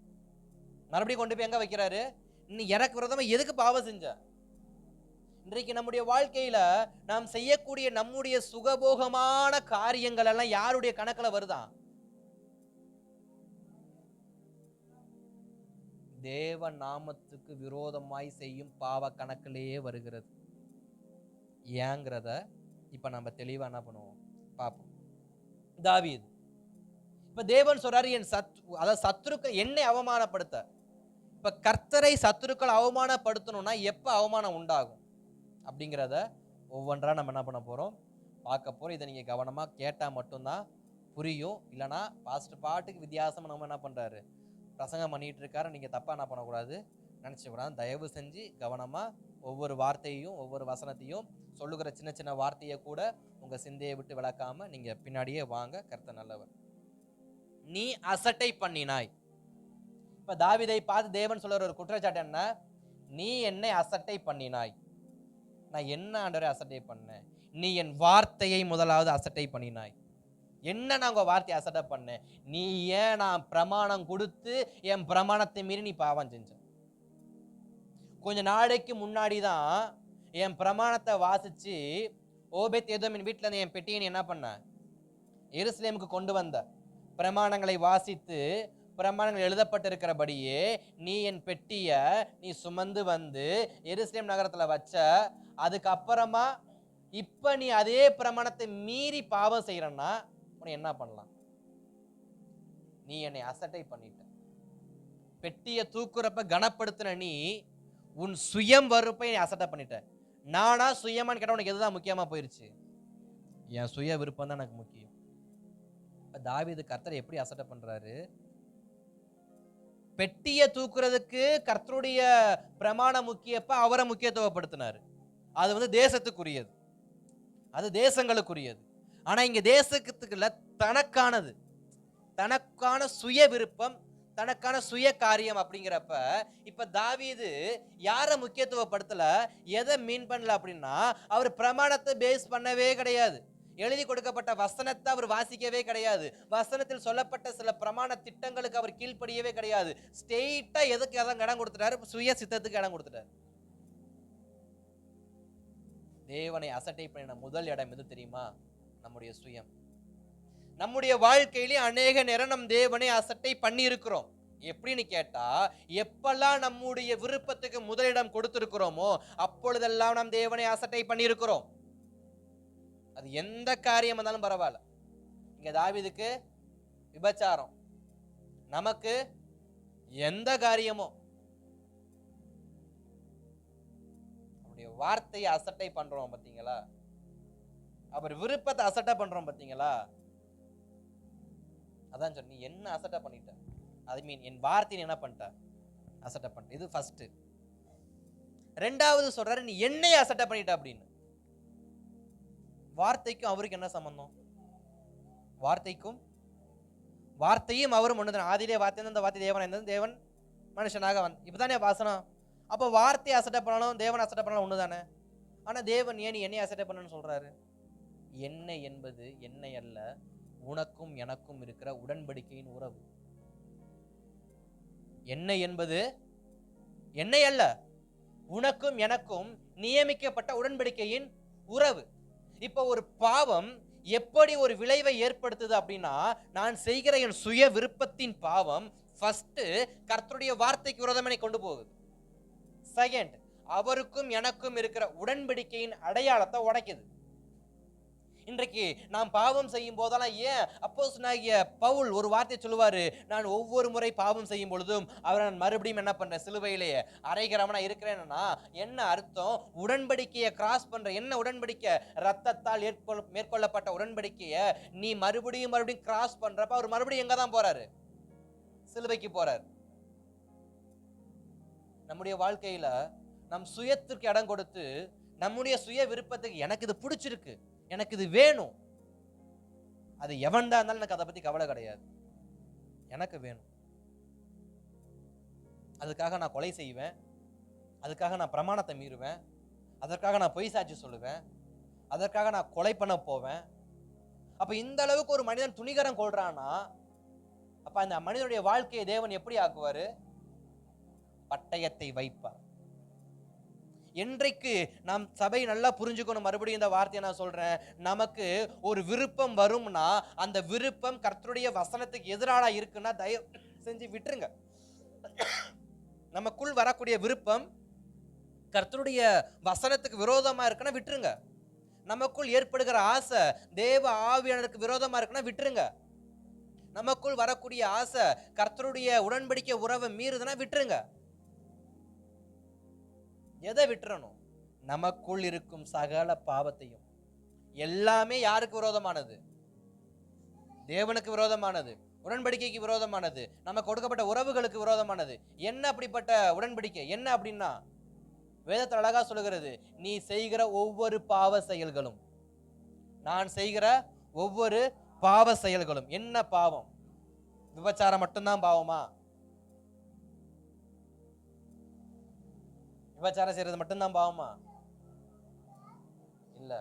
மறுபடியும் கொண்டு போய் எங்க வைக்கிறாரு? நீ எனக்கு விரோதமா எதுக்கு பாவம் செஞ்ச? இன்றைக்கு நம்முடைய வாழ்க்கையில நாம் செய்யக்கூடிய நம்முடைய சுகபோகமான காரியங்கள் எல்லாம் யாருடைய கணக்குல வருதான்? தேவ நாமத்துக்கு விரோதமாய் செய்யும் பாவ கணக்கிலேயே வருகிறது. ஏங்கிறத இப்ப நம்ம தெளிவா என்ன பண்ணுவோம் பார்ப்போம். தாவீது இப்ப தேவன் சொல்றாரு, என் சத்துருக்கள் என்னை அவமானப்படுத்த. இப்ப கர்த்தரை சத்துருக்கள் அவமானப்படுத்தணும்னா எப்ப அவமானம் உண்டாகும் அப்படிங்கிறத ஒவ்வொன்றா நம்ம என்ன பண்ண போறோம், பார்க்க போறோம். இதை நீங்க கவனமா கேட்டா மட்டும்தான் புரியும். இல்லைன்னா பாட்டுக்கு வித்தியாசமா நம்ம என்ன பண்றாரு, பிரசங்கம் பண்ணிட்டு இருக்காரு, நீங்க தப்பா என்ன பண்ணக்கூடாது, நினைச்சக்கூடாது. தயவு செஞ்சு கவனமா ஒவ்வொரு வார்த்தையையும் ஒவ்வொரு வசனத்தையும் சொல்லுகிற சின்ன சின்ன வார்த்தையை கூட உங்க சிந்தையை விட்டு விளக்காம நீங்க பின்னாடியே வாங்க. கர்த்தர் நல்லவர். நீ அசட்டை பண்ணினாய். இப்ப தாவீதை பார்த்து தேவன் சொல்ற ஒரு குற்றச்சாட்டு என்ன? நீ என்னை அசட்டை பண்ணினாய். நான் என்ன ஆண்டவரே அசட்டை பண்ணேன்? நீ என் வார்த்தையை முதலாவது அசட்டை பண்ணினாய். என்ன நான் உங்க வார்த்தையை அசட்டை பண்ணேன்? நீ ஏன் நான் பிரமாணம் கொடுத்து என் பிரமாணத்தை மீறி நீ பாவம் செஞ்ச. கொஞ்ச நாளைக்கு முன்னாடி தான் என் பிரமாணத்தை வாசிச்சு ஓபேத் ஏதோமின் வீட்டுல இருந்து என் பெட்டியை என்ன பண்ண, எருசலேமுக்கு கொண்டு வந்த. பிரமாணங்களை வாசித்து பிரமாணங்கள் எழுதப்பட்டிருக்கிறபடியே நீ என் பெட்டிய நீ சுமந்து வந்து எருசலேம் நகரத்துல வச்ச, அதுக்கப்புறமா இப்ப நீ அதே பிரமாணத்தை மீறி பாவம் செய்யறன்னா உன்னை என்ன பண்ணலாம்? நீ என்னை அசட்டை பண்ணிட்ட. பெட்டிய தூக்குறப்ப கனப்படுத்தின நீ உன் சுயம் வறுப்பை நீ அசட்டை பண்ணிட்ட. நானா சுயமான்னு கேட்ட உனக்கு எதுதான் முக்கியமா போயிருச்சு? என் சுய விருப்பம் தான் எனக்கு முக்கியம். தாவீது கர்த்தரை எப்படி அசட்டை பண்றாரு? பெட்டிய தூக்குறதுக்கு கர்த்தருடைய பிரமாணம் முக்கியப்ப அவரை முக்கியத்துவப்படுத்தினாரு. அது தேசத்துக்குரியது, அது தேசங்களுக்குரியது. ஆனா இங்க தேசத்துக்குள்ள தனக்கானது, தனக்கான சுய விருப்பம், தனக்கான சுய காரியம் அப்படிங்கிறப்ப இப்ப தாவீது யார முக்கியத்துவப்படுத்தல, எதை மீன் பண்ணல அப்படின்னா, அவர் பிரமாணத்தை பேஸ் பண்ணவே கிடையாது. எழுதி கொடுக்கப்பட்ட வசனத்தை அவர் வாசிக்கவே கிடையாது. வசனத்தில் சொல்லப்பட்ட சில பிரமாண திட்டங்களுக்கு அவர் கீழ்ப்படியவே கிடையாது. ஸ்ட்ரெயிட்டா எதுக்கு இடம் கொடுத்துட்டாரு? சுய சித்தத்துக்கு இடம் கொடுத்துட்டாரு. தேவனை அசட்டை பண்ணின முதல் இடம் எது தெரியுமா? நம்முடைய சுயம். நம்முடைய வாழ்க்கையிலே அநேக நேரம் நம் தேவனை அசட்டை பண்ணி இருக்கிறோம். எப்படின்னு கேட்டா, எப்பெல்லாம் நம்முடைய விருப்பத்துக்கு முதலிடம் கொடுத்திருக்கிறோமோ அப்பொழுதெல்லாம் நாம் தேவனை அசட்டை பண்ணி இருக்கிறோம். அது எந்த காரியம் இருந்தாலும் பரவாயில்ல. இங்க தாவீதுக்கு விபச்சாரம், நமக்கு எந்த காரியமோ அவருடைய வார்த்தையை அசட்டை பண்றோம் பாத்தீங்களா? அவர் விருப்பத்தை அசட்டை பண்றோம் பாத்தீங்களா? அதான் சொன்ன, நீ என்ன அசட்டை பண்ணிட்ட? ஐ மீன் என் வார்த்தையை என்ன பண்ணிட்ட? அசட்டை பண்ணிட்ட. இது ஃபர்ஸ்ட். ரெண்டாவது சொல்றாரு, நீ என்னைய அசட்டை பண்ணிட்ட அப்படின்னு. வார்த்தைக்கும் அவருக்கு என்ன சம்பந்தம்? வார்த்தையும் அவரும் ஒண்ணுதான். ஆதியிலே வார்த்தை, அந்த வார்த்தை தேவன் இருந்தது, தேவன் மனுஷனாக இப்பதானே வாசனம். அப்ப வார்த்தையை அசட்டை பண்ணணும், தேவன் அசட்டை பண்ணணும் ஒண்ணுதானே. ஆனா தேவன் ஏன் என்னை அசட்டை பண்ணணும்னு சொல்றாரு? என்னை என்பது என்னை அல்ல, உனக்கும் எனக்கும் இருக்கிற உடன்படிக்கையின் உறவு. என்னை என்பது என்னை அல்ல, உனக்கும் எனக்கும் நியமிக்கப்பட்ட உடன்படிக்கையின் உறவு. இப்ப ஒரு பாவம் எப்படி ஒரு விளைவை ஏற்படுத்துது அப்படின்னா, நான் செய்கிற என் சுய விருப்பத்தின் பாவம் ஃபர்ஸ்ட் கர்த்தருடைய வார்த்தைக்கு விரோதமாக கொண்டு போகுது. செகண்ட், அவருக்கும் எனக்கும் இருக்கிற உடன்படிக்கையின் அடையாளத்தை உடைக்குது. இன்றைக்கு நாம் பாவம் செய்யும் போதெல்லாம் ஏன் அப்போஸ்தலனாகிய பவுல் ஒரு வார்த்தை சொல்லுவாரு, நான் ஒவ்வொரு முறை பாவம் செய்யும் பொழுதும் அவரை நான் மறுபடியும் என்ன பண்றேன்? சிலுவையிலேயே அரைகிறவனா இருக்கிறேன்னா என்ன அர்த்தம்? உடன்படிக்கையை கிராஸ் பண்ற. என்ன உடன்படிக்கை? ரத்தத்தால் மேற்கொள்ளப்பட்ட உடன்படிக்கையை நீ மறுபடியும் கிராஸ் பண்றப்ப அவர் மறுபடியும் எங்க தான் போறாரு? சிலுவைக்கு போறாரு. நம்முடைய வாழ்க்கையில நம் சுயத்திற்கு இடம் கொடுத்து நம்முடைய சுய விருப்பத்துக்கு எனக்கு இது பிடிச்சிருக்கு, எனக்கு இது வேணும், அது எவன் தான் இருந்தாலும் எனக்கு அதை பத்தி கவலை கிடையாது, எனக்கு வேணும், அதுக்காக நான் கொலை செய்வேன், அதுக்காக நான் பிரமாணத்தை மீறுவேன், அதற்காக நான் பொய் சாட்சி சொல்லுவேன், அதற்காக நான் கொலை பண்ண போவேன். அப்ப இந்த அளவுக்கு ஒரு மனிதன் துணிகரம் கொள்றான்னா, அப்ப அந்த மனிதனுடைய வாழ்க்கையை தேவன் எப்படி ஆக்குவாரு? பட்டயத்தை வைப்பார். என்றைக்கு நாம் சபை நல்லா புரிஞ்சுக்கணும். மறுபடியும் இந்த வார்த்தையை நான் சொல்றேன், நமக்கு ஒரு விருப்பம் வரும்னா அந்த விருப்பம் கர்த்தருடைய வசனத்துக்கு எதிராக இருக்குன்னா தயவு செஞ்சு விட்டுருங்க. நமக்குள் வரக்கூடிய விருப்பம் கர்த்தருடைய வசனத்துக்கு விரோதமா இருக்குன்னா விட்டுருங்க. நமக்குள் ஏற்படுகிற ஆசை தேவ ஆவியானவருக்கு விரோதமா இருக்குன்னா விட்டுருங்க. நமக்குள் வரக்கூடிய ஆசை கர்த்தருடைய உடன்படிக்கை உறவை மீறுதுன்னா விட்டுருங்க. எதை விட்டுறணும்? நமக்குள் இருக்கும் சகல பாவத்தையும். எல்லாமே யாருக்கு விரோதமானது? தேவனுக்கு விரோதமானது, உடன்படிக்கைக்கு விரோதமானது, நமக்கு கொடுக்கப்பட்ட உறவுகளுக்கு விரோதமானது. என்ன அப்படிப்பட்ட உடன்படிக்கை? என்ன அப்படின்னா, வேதத்தில் அழகா சொல்லுகிறது, நீ செய்கிற ஒவ்வொரு பாவ செயல்களும், நான் செய்கிற ஒவ்வொரு பாவ செயல்களும். என்ன பாவம்? விபச்சாரம் மட்டும்தான் பாவமா? விபச்சாரம் செய்யறது மட்டும்தான் பாவமா? இல்ல.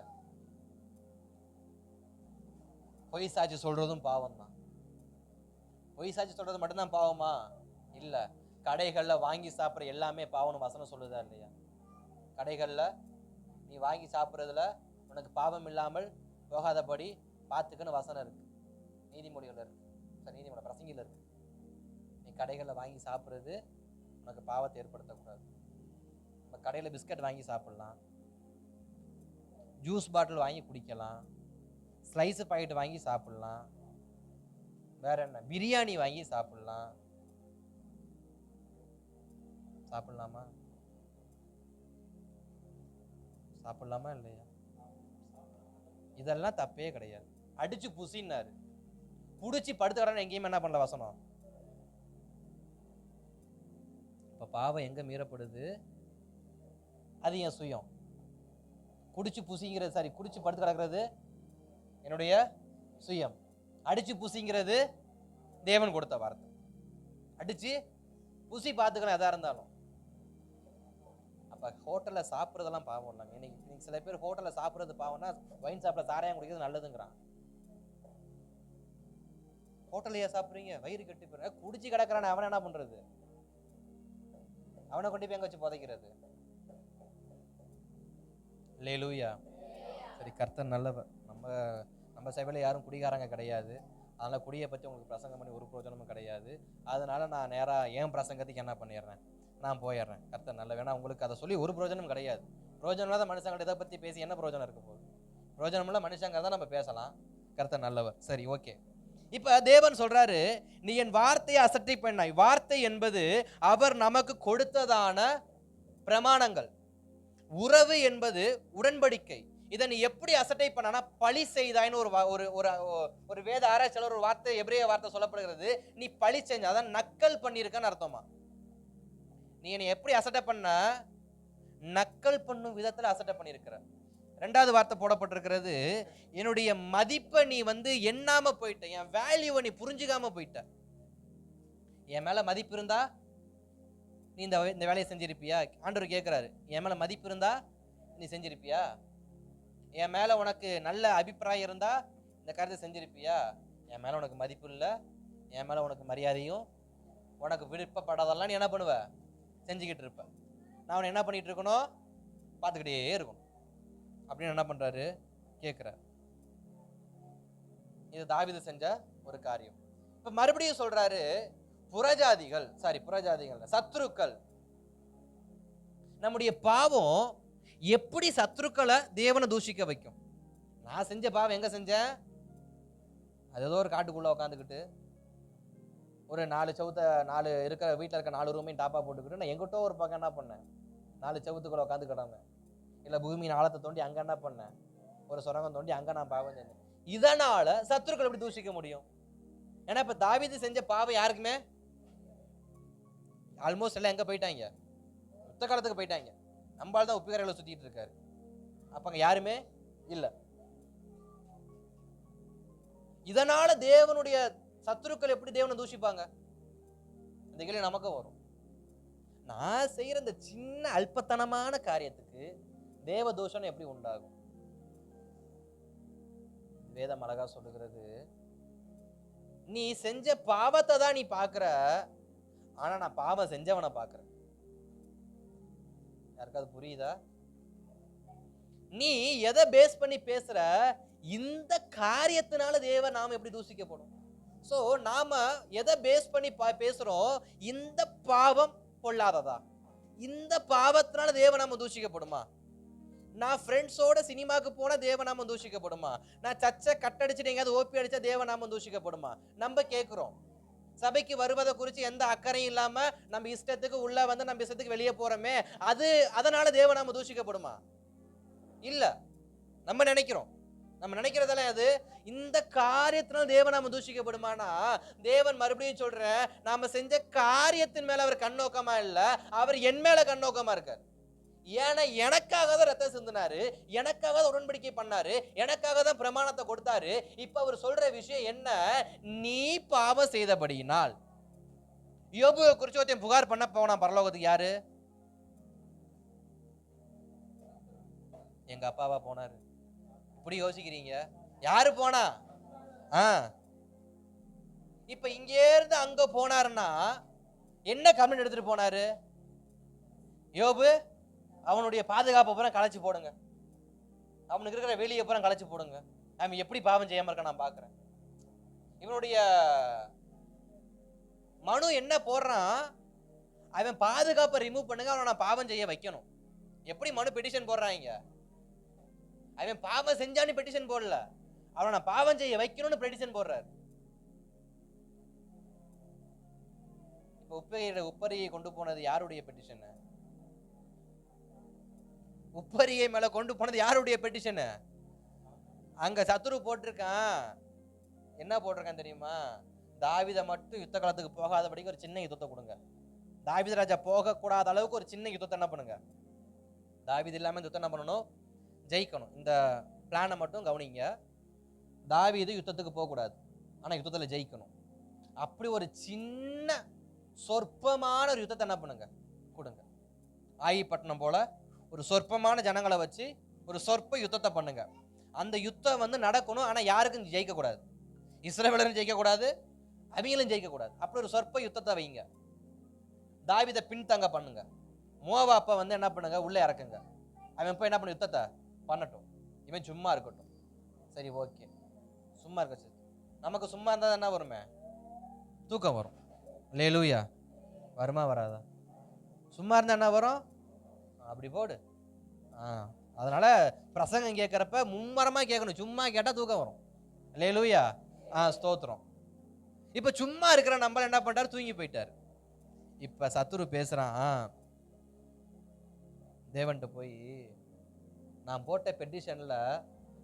பொய் சாட்சி சொல்றதும் பாவம் தான். பொய் சாட்சி சொல்றது மட்டும்தான் பாவமா? இல்ல. கடைகள்ல வாங்கி சாப்பிடுற எல்லாமே பாவம்னு வசனம் சொல்லுதா இல்லையா? கடைகள்ல நீ வாங்கி சாப்பிடுறதுல உனக்கு பாவம் இல்லாமல் போகாதபடி பார்த்துக்குன்னு வசனம் இருக்கு, நீதிமொழிகள் இருக்கு, நீதிமொழி பிரசங்கில இருக்கு. கடைகளில் வாங்கி சாப்பிட்றது உனக்கு பாவத்தை ஏற்படுத்தக்கூடாது. இப்போ கடையில் பிஸ்கட் வாங்கி சாப்பிட்லாம், ஜூஸ் பாட்டில் வாங்கி குடிக்கலாம், ஸ்லைஸு பாக்கெட் வாங்கி சாப்பிட்லாம், வேற என்ன பிரியாணி வாங்கி சாப்பிட்லாம். சாப்பிடலாமா? சாப்பிடலாமா இல்லையா? இதெல்லாம் தப்பே கிடையாது. அடிச்சு புசின்னாரு, புடிச்சு படுத்துக்கிறான்னு எங்கேயுமே என்ன பண்ணல வசனம். இப்ப பாவம் எங்க மீறப்படுது? அது என் சுயம். குடிச்சு புசிங்கிறது, சாரி, குடிச்சு படுத்து கிடக்கிறது என்னுடைய சுயம். அடிச்சு புசிங்கிறது தேவன் கொடுத்த வார்த்தை. அடிச்சு புசி பார்த்துக்கலாம் எதா இருந்தாலும். அப்ப ஹோட்டல்ல சாப்பிட்றதெல்லாம் பாவம் இல்லைங்க. இன்னைக்கு சில பேர் ஹோட்டல்ல சாப்பிட்றது பாவம்னா வைன் ஷாப்ல சாராயம் குடிக்கிறது நல்லதுங்கிறான். ஹோட்டல்லையா சாப்பிட்றீங்க? வயிறு கட்டி போற குடிச்சு கிடக்குறான், அவன் என்ன பண்றது? அவனை கொண்டு போய் எங்க வச்சு புதைக்கிறது? அல்லேலூயா. சரி, கர்த்தர் நல்லவர். நம்ம சபையில யாரும் குடிகாரங்க கிடையாது. அதனால குடியை பற்றி உங்களுக்கு பிரசங்கம் பண்ணி ஒரு பிரயோஜனமும் கிடையாது. அதனால நான் நேராக என் பிரசங்கத்துக்கு என்ன பண்ணிடுறேன், நான் போயிடுறேன். கர்த்தர் நல்ல வேணா உங்களுக்கு அதை சொல்லி ஒரு பிரயோஜனம் கிடையாது. பிரயோஜனம் இல்லாத மனுஷங்கிட்ட இதை பற்றி பேசி என்ன பிரயோஜனம் இருக்க போகுது? பிரயோஜனம் இல்லை மனுஷங்க தான் நம்ம பேசலாம். கர்த்தர் நல்லவர். சரி, ஓகே. இப்ப தேவன் சொல்றாரு, நீ என் வார்த்தையை அசட்டை பண்ணாய். வார்த்தை என்பது அவர் நமக்கு கொடுத்ததான பிரமாணங்கள். உறவு என்பது உடன்படிக்கை. இதை நீ எப்படி அசட்டை பண்ணா பழி செய்தாய்னு ஒரு வேத ஆராய்ச்சியாளர் ஒரு வார்த்தை, எபிரேய வார்த்தை சொல்லப்படுகிறது. நீ பழி செஞ்ச, அதான் நக்கல் பண்ணியிருக்கன்னு அர்த்தமா. நீ என்னை எப்படி அசட்டை பண்ண? நக்கல் பண்ணும் விதத்துல அசட்டை பண்ணியிருக்கிற. ரெண்டாவது வார்த்தை போடப்பட்டிருக்கிறது, என்னுடைய மதிப்பை நீ எண்ணாம போயிட்ட, என் வேல்யூவை நீ புரிஞ்சுக்காம போயிட்ட. என் மேல மதிப்பு இருந்தா நீ இந்த வேலையை செஞ்சிருப்பியா? ஆண்டவர் கேட்கிறாரு, என் மேல மதிப்பு இருந்தா நீ செஞ்சிருப்பியா? என் மேல உனக்கு நல்ல அபிப்பிராயம் இருந்தா இந்த காரியத்தை செஞ்சிருப்பியா? என் மேல உனக்கு மதிப்பு இல்லை, என் மேல உனக்கு மரியாதையும், உனக்கு விருப்பப்படாதெல்லாம் நீ என்ன பண்ணுவ? செஞ்சுக்கிட்டு இருப்ப. நான் அவனை என்ன பண்ணிட்டு இருக்கணும்? பார்த்துக்கிட்டே இருக்கணும் அப்படின்னு என்ன பண்றாரு? கேட்கிறார். இது தாவீது செஞ்ச ஒரு காரியம். இப்ப மறுபடியும் சொல்றாரு, புறஜாதிகள், சத்துருக்கள். நம்முடைய பாவம் எப்படி சத்துருக்களை தேவனை தூஷிக்க வைக்கும்? நான் செஞ்ச பாவம் எங்க செஞ்சேன்? அது ஏதோ ஒரு காட்டுக்குள்ள உட்காந்துக்கிட்டு ஒரு 4 இருக்கிற வீட்டில் இருக்க 4 ரூமையும் டாப்பா போட்டுக்கிட்டு நான் எங்கிட்ட ஒரு பக்கம் என்ன பண்ணேன்? 4 செவுத்துக்குள்ள உட்காந்துக்கிடாம, இல்லை பூமியின் ஆழத்தை தோண்டி அங்க என்ன பண்ணேன்? ஒரு சுரங்கம் தோண்டி அங்க நான் பாவம் செஞ்சேன். இதனால சத்துருக்கள் எப்படி தூஷிக்க முடியும்? ஏன்னா இப்ப தாவீது செஞ்ச பாவம் யாருக்குமே ஆல்மோஸ்ட் எல்லாம் எங்க போயிட்டாங்க? யுத்த காலத்துக்கு போயிட்டாங்க. நம்மளால தான் உப்புக்கரைகளை சுத்திட்டு இருக்காரு. அப்ப அங்க யாருமே இல்ல. இதனால தேவனுடைய சத்துருக்கள் எப்படி தேவனை தூஷிப்பாங்க? இந்த கேள்வி நமக்கு வரும். நான் செய்யற இந்த சின்ன அல்பத்தனமான காரியத்துக்கு தேவ தோஷம் எப்படி உண்டாகும்? வேதம் அழகா சொல்லுகிறது, நீ செஞ்ச பாவத்தை தான் நீ பாக்குற, ஆனா நான் பாவம் செஞ்சவனை பாக்குறேன். யாருக்காவது புரியுதா? நீ எதை பேஸ் பண்ணி பேசுற? இந்த காரியத்தினால தேவ நாம எப்படி தூஷிக்கப்படும்? சோ நாம எதை பேஸ் பண்ணி பேசுறோம்? இந்த பாவம் பொல்லாததா? இந்த பாவத்தினால தேவ நாம தூஷிக்கப்படுமா? நான் ஃப்ரெண்ட்ஸோட சினிமாக்கு போனா தேவநாமம் தூஷிக்கப்படுமா? நான் சர்ச்சை கட்டடிச்சுட்டு எங்கேயாவது ஓப்பி அடிச்சா தேவநாமம் தூஷிக்கப்படுமா? நம்ம கேட்கிறோம். சபைக்கு வருவதை குறித்து எந்த அக்கறையும் இல்லாம நம்ம இஷ்டத்துக்கு உள்ள நம்ம இஷ்டத்துக்கு வெளியே போறோமே, அதனால தேவநாமம் தூஷிக்கப்படுமா? இல்ல. நம்ம நினைக்கிறதெல்லாம் அது இந்த காரியத்தினால தேவநாமம் தூஷிக்கப்படுமானா, தேவன் மறுபடியும் சொல்ற, நாம செஞ்ச காரியத்தின் மேல அவர் கண்ணோக்கமா இல்ல, அவர் என் மேல கண்ணோக்கமா இருக்கார். ஏன்னா எனக்காக தான் ரத்தம் சிந்தினாரு, எனக்காக தான் உடன்படிக்கை பண்ணாரு, எனக்காக தான் பிரமாணத்தை கொடுத்தாரு. இப்ப அவர் சொல்ற விஷயம் என்ன? நீ பாவம் செய்தபடியினால். யோபுவை குறித்து ஒருத்தன் புகார் பண்ண போனா பரலோகத்துக்கு. யாரு? எங்க அப்பாவா போனாரு. இப்படி யோசிக்கிறீங்க? யாரு போனா? இப்ப இங்கே இருந்து அங்க போனாருன்னா என்ன கமெண்ட் எடுத்துட்டு போனாரு? யோபு அவனுடைய பாதுகாப்பு பூரா களைச்சு போடுங்க, அவனுக்கு இருக்கிற வெளியே பூரா களைச்சு போடுங்க, அவன் எப்படி பாவம் செய்யாம இருக்க நான் பாக்குறேன். இவனுடைய மனு என்ன போடுறான், அவன் பாதுகாப்பை ரிமூவ் பண்ணுங்க, அவனை நான் பாவம் செய்ய வைக்கணும். எப்படி மனு பெட்டிஷன் போடுறாங்க? அவன் பாவம் செஞ்சான்னு பெட்டிஷன் போடல, அவனை நான் பாவம் செய்ய வைக்கணும்னு பெட்டிஷன் போடுறாரு. இப்ப உப்பரியை கொண்டு போனது யாருடைய பெட்டிஷன்? உப்பரியை மேல கொண்டு போனது யாருடைய பெட்டிஷன்? அங்க சத்துரு போட்டிருக்கான். என்ன போட்டிருக்கான் தெரியுமா? தாவீதை மட்டும் யுத்த காலத்துக்கு போகாதபடிக்கு ஒரு சின்ன யுத்தத்தை கொடுங்க. தாவீது ராஜா போக கூடாத அளவுக்கு ஒரு சின்ன யுத்தத்தை என்ன பண்ணுங்க. தாவீது இல்லாம யுத்தம் என்ன பண்ணணும்? ஜெயிக்கணும். இந்த பிளானை மட்டும் கவனிங்க. தாவீது யுத்தத்துக்கு போக கூடாது, ஆனா யுத்தத்துல ஜெயிக்கணும். அப்படி ஒரு சின்ன சொற்பமான ஒரு யுத்தத்தை என்ன பண்ணுங்க, கொடுங்க. ஆயிப்பட்டினம் போல ஒரு சொற்பமான ஜனங்களை வச்சு ஒரு சொற்ப யுத்தத்தை பண்ணுங்க. அந்த யுத்தம் நடக்கணும், ஆனா யாருக்கும் ஜெயிக்க கூடாது. இஸ்ரவேலரும் ஜெயிக்க கூடாது, அவங்களும் ஜெயிக்க கூடாது. அப்படி ஒரு சொற்ப யுத்தத்தை வைங்க. தாவீதை பின்தங்க பண்ணுங்க. மோவாப்ப என்ன பண்ணுங்க, உள்ள இறக்குங்க. அவன் போய் என்ன பண்ண, யுத்தத்தை பண்ணட்டும், இவன் சும்மா இருக்கட்டும். சரி, ஓகே, சும்மா இருக்க. சரி, நமக்கு சும்மா இருந்தா என்ன வருமே? தூக்கம் வரும். அல்லேலூயா. வருமா வராதா? சும்மா இருந்தா என்ன வரும்? அப்படி போடு. அதனால பிரசங்கம் கேட்கறப்ப மும்மரமா கேட்கணும். சும்மா கேட்டா தூக்கம் வரும். அல்லேலூயா. ஸ்தோத்திரம். இப்ப சும்மா இருக்கிற நம்ம என்ன பண்றாரு? தூங்கி போயிட்டாரு. இப்ப சத்துரு பேசுறான், தேவன்கிட்ட போய், நான் போட்ட பெட்டிஷன்ல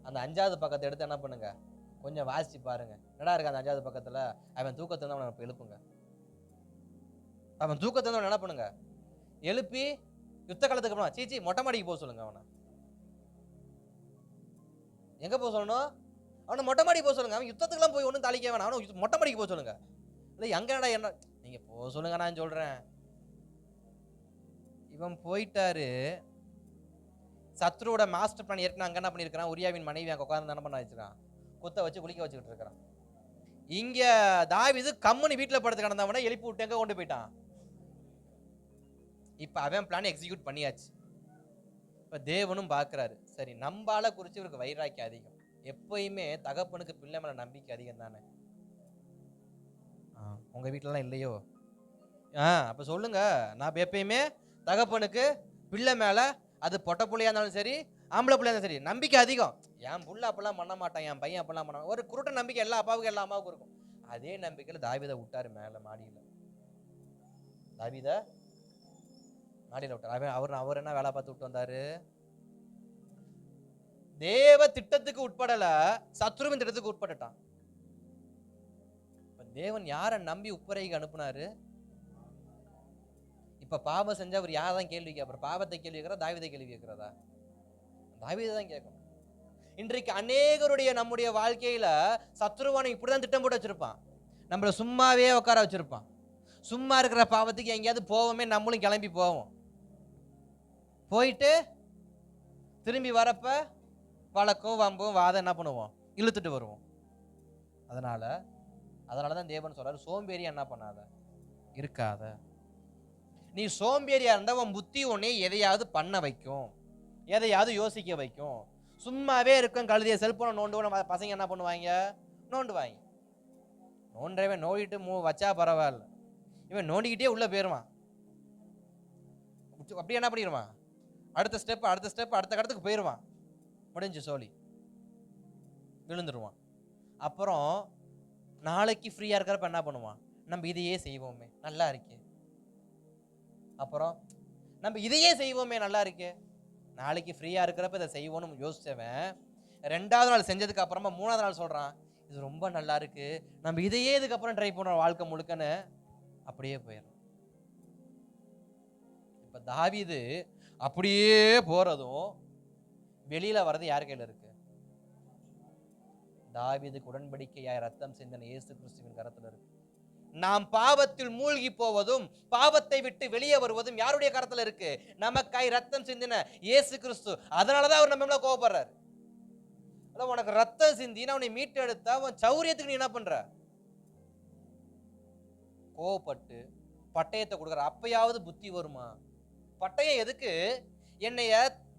அந்த 5வது பக்கத்தை எடுத்து என்ன பண்ணுங்க, கொஞ்சம் வாசிச்சு பாருங்க. என்னடா இருக்கு அந்த 5வது பக்கத்துல? அவன் தூக்கத்தை அவனை எழுப்புங்க. அவன் தூக்கத்தை என்ன பண்ணுங்க, எழுப்பி யுத்த காலத்துக்கு அப்புறம் சீச்சி மொட்டை மாடிக்கு போக சொல்லுங்க. அவனை எங்க போக சொல்லணும்? அவனை மொட்டை மாடிக்கு போக சொல்லுங்க. அவன் யுத்தத்துக்குலாம் போய் ஒன்றும் தாளிக்க வேணாம், அவனை மொட்டை மாடிக்கு போக சொல்லுங்க. இல்லை எங்கடா என்ன நீங்க போக சொல்லுங்க, நான் சொல்றேன். இவன் போயிட்டாரு. சத்ருவோட மாஸ்டர் பிளான் ஏற்கனவே அங்க என்ன பண்ணிருக்கான்? உரியாவின் மனைவி அங்க உட்கார்ந்து என்ன பண்ண வச்சிருக்கான்? குத்த வச்சு குளிக்க வச்சுக்கிட்டு இருக்கிறான். இங்க தாவீது கம்முனு வீட்டுல படுத்து கிடந்தவன எழுப்பி விட்டு எங்க கொண்டு போயிட்டான்? இப்ப அவன் பிளான் எக்ஸிக்யூட் பண்ணியாச்சு. இப்ப தேவனும் பாக்குறாரு, சரி நம்பால குறிச்சு இவருக்கு வைராக்கியம் அதிகம். எப்பயுமே தகப்பனுக்கு பிள்ளை மேல நம்பிக்கை அதிகம் தானே. உங்க வீட்டுல இல்லையோ? அப்ப சொல்லுங்க. நான் எப்பயுமே தகப்பனுக்கு பிள்ளை மேல, அது பொட்ட புள்ளையா இருந்தாலும் சரி, ஆம்பளை பிள்ளையா இருந்தாலும் சரி, நம்பிக்கை அதிகம். என் புள்ள அப்பெல்லாம் பண்ண மாட்டான், என் பையன் அப்பெல்லாம் பண்ண. ஒரு குருட்ட நம்பிக்கை எல்லா அப்பாவுக்கும் எல்லா அம்மாவுக்கும் இருக்கும். அதே நம்பிக்கையில தாவீதை விட்டாரு மேல மாடியில. தாவீதை மாடியில விட்டாரு. அவர் என்ன வேலை பார்த்து விட்டு வந்தாரு? தேவ திட்டத்துக்கு உட்படல, சத்ருவின் திட்டத்துக்கு உட்பட்டுட்டான். தேவன் யாரை நம்பி உப்பரைக்கு அனுப்புனாரு? இப்ப பாவம் செஞ்சா அவர் யாரதான் கேள்வி கேட்பார்? பாவத்தை கேள்வி கேட்கிறா, தாவீதை கேள்வி கேட்கிறதா? தாவீதை தான் கேட்கணும். இன்றைக்கு அநேகருடைய நம்முடைய வாழ்க்கையில சத்ருவானை இப்படிதான் திட்டம் போட்டு வச்சிருப்பான். நம்மள சும்மாவே உட்கார வச்சிருப்பான். சும்மா இருக்கிற பாவத்துக்கு எங்கேயாவது போவோமே, நம்மளும் கிளம்பி போவோம். போயிட்டு திரும்பி வரப்ப வழக்கும் வம்பும் வாதம் என்ன பண்ணுவோம்? இழுத்துட்டு வருவோம். அதனாலதான் தேவன் சொல்றாரு, சோம்பேறியா என்ன பண்ணாத, இருக்காத. நீ சோம்பேறியா இருந்தா உன் புத்தி உன்னை எதையாவது பண்ண வைக்கும், எதையாவது யோசிக்க வைக்கும். சும்மாவே இருக்கும் கழுதிய செல்போனை நோண்டுவோம். பசங்க என்ன பண்ணுவாங்க? நோண்டுவாங்க. நோண்டவன் நோண்டிட்டு வச்சா பரவாயில்ல, இவன் நோண்டிக்கிட்டே உள்ள போயிருவான். அப்படி என்ன பண்ணிடுவான்? அடுத்த ஸ்டெப் அடுத்த கடத்துக்கு போயிடுவான். முடிஞ்சு சோழி விழுந்துருவான். அப்புறம் நாளைக்கு ஃப்ரீயா இருக்கிறப்ப என்ன பண்ணுவான்? நம்ம இதையே செய்வோமே, நல்லா இருக்கே. அப்புறம் நம்ம இதையே செய்வோமே, நல்லா இருக்கே. நாளைக்கு ஃப்ரீயா இருக்கிறப்ப இதை செய்வோம்னு யோசிச்சவன் 2வது நாள் செஞ்சதுக்கு அப்புறமா 3வது நாள் சொல்றான், இது ரொம்ப நல்லா இருக்கு, நம்ம இதையே இதுக்கப்புறம் ட்ரை பண்றோம் வாழ்க்கை முழுக்கன்னு அப்படியே போயிடும். இப்ப தாவீது அப்படியே போறதும் வெளியில வர்றது யார் கையில இருக்கு? தாவீதுக்கு உடன்படிக்கையாய் ரத்தம் சிந்தின இயேசு கிறிஸ்துவின் கரத்துல இருக்கு. நாம் பாவத்தில் மூழ்கி போவதும் பாவத்தை விட்டு வெளியே வருவதும் யாருடைய கரத்துல இருக்கு? நமக்காய் ரத்தம் சிந்தின இயேசு கிறிஸ்து. அதனாலதான் அவர் நம்ம மேல கோபப்படுறாரு. உனக்கு ரத்தம் சிந்தினா உன்னை மீட்டு எடுத்தா உன் சௌரியத்துக்கு நீ என்ன பண்ற? கோபப்பட்டு பட்டயத்தை கொடுக்குற. அப்பயாவது புத்தி வருமா? பட்டயம் எதுக்கு? என்னைய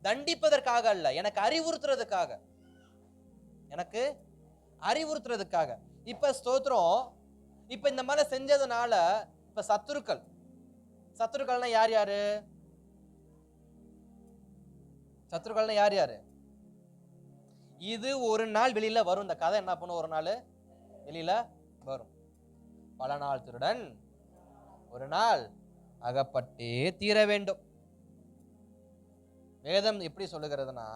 தண்டிப்பதற்காக அல்ல, எனக்கு அறிவுறுத்துறதுக்காக. இப்ப ஸ்தோத்திரம், இப்ப இந்த மாதிரி செஞ்சதுனால இப்ப சத்துருக்கள்னா யார் யாரு? சத்துருக்கள்னா யார் யாரு? இது ஒரு நாள் வெளியில வரும். இந்த கதை என்ன பண்ணும்? ஒரு நாள் வெளியில வரும். பல நாள் திருடன் ஒரு நாள் அகப்பட்டே தீர வேண்டும். வேதம் எப்படி சொல்லுகிறதுனா,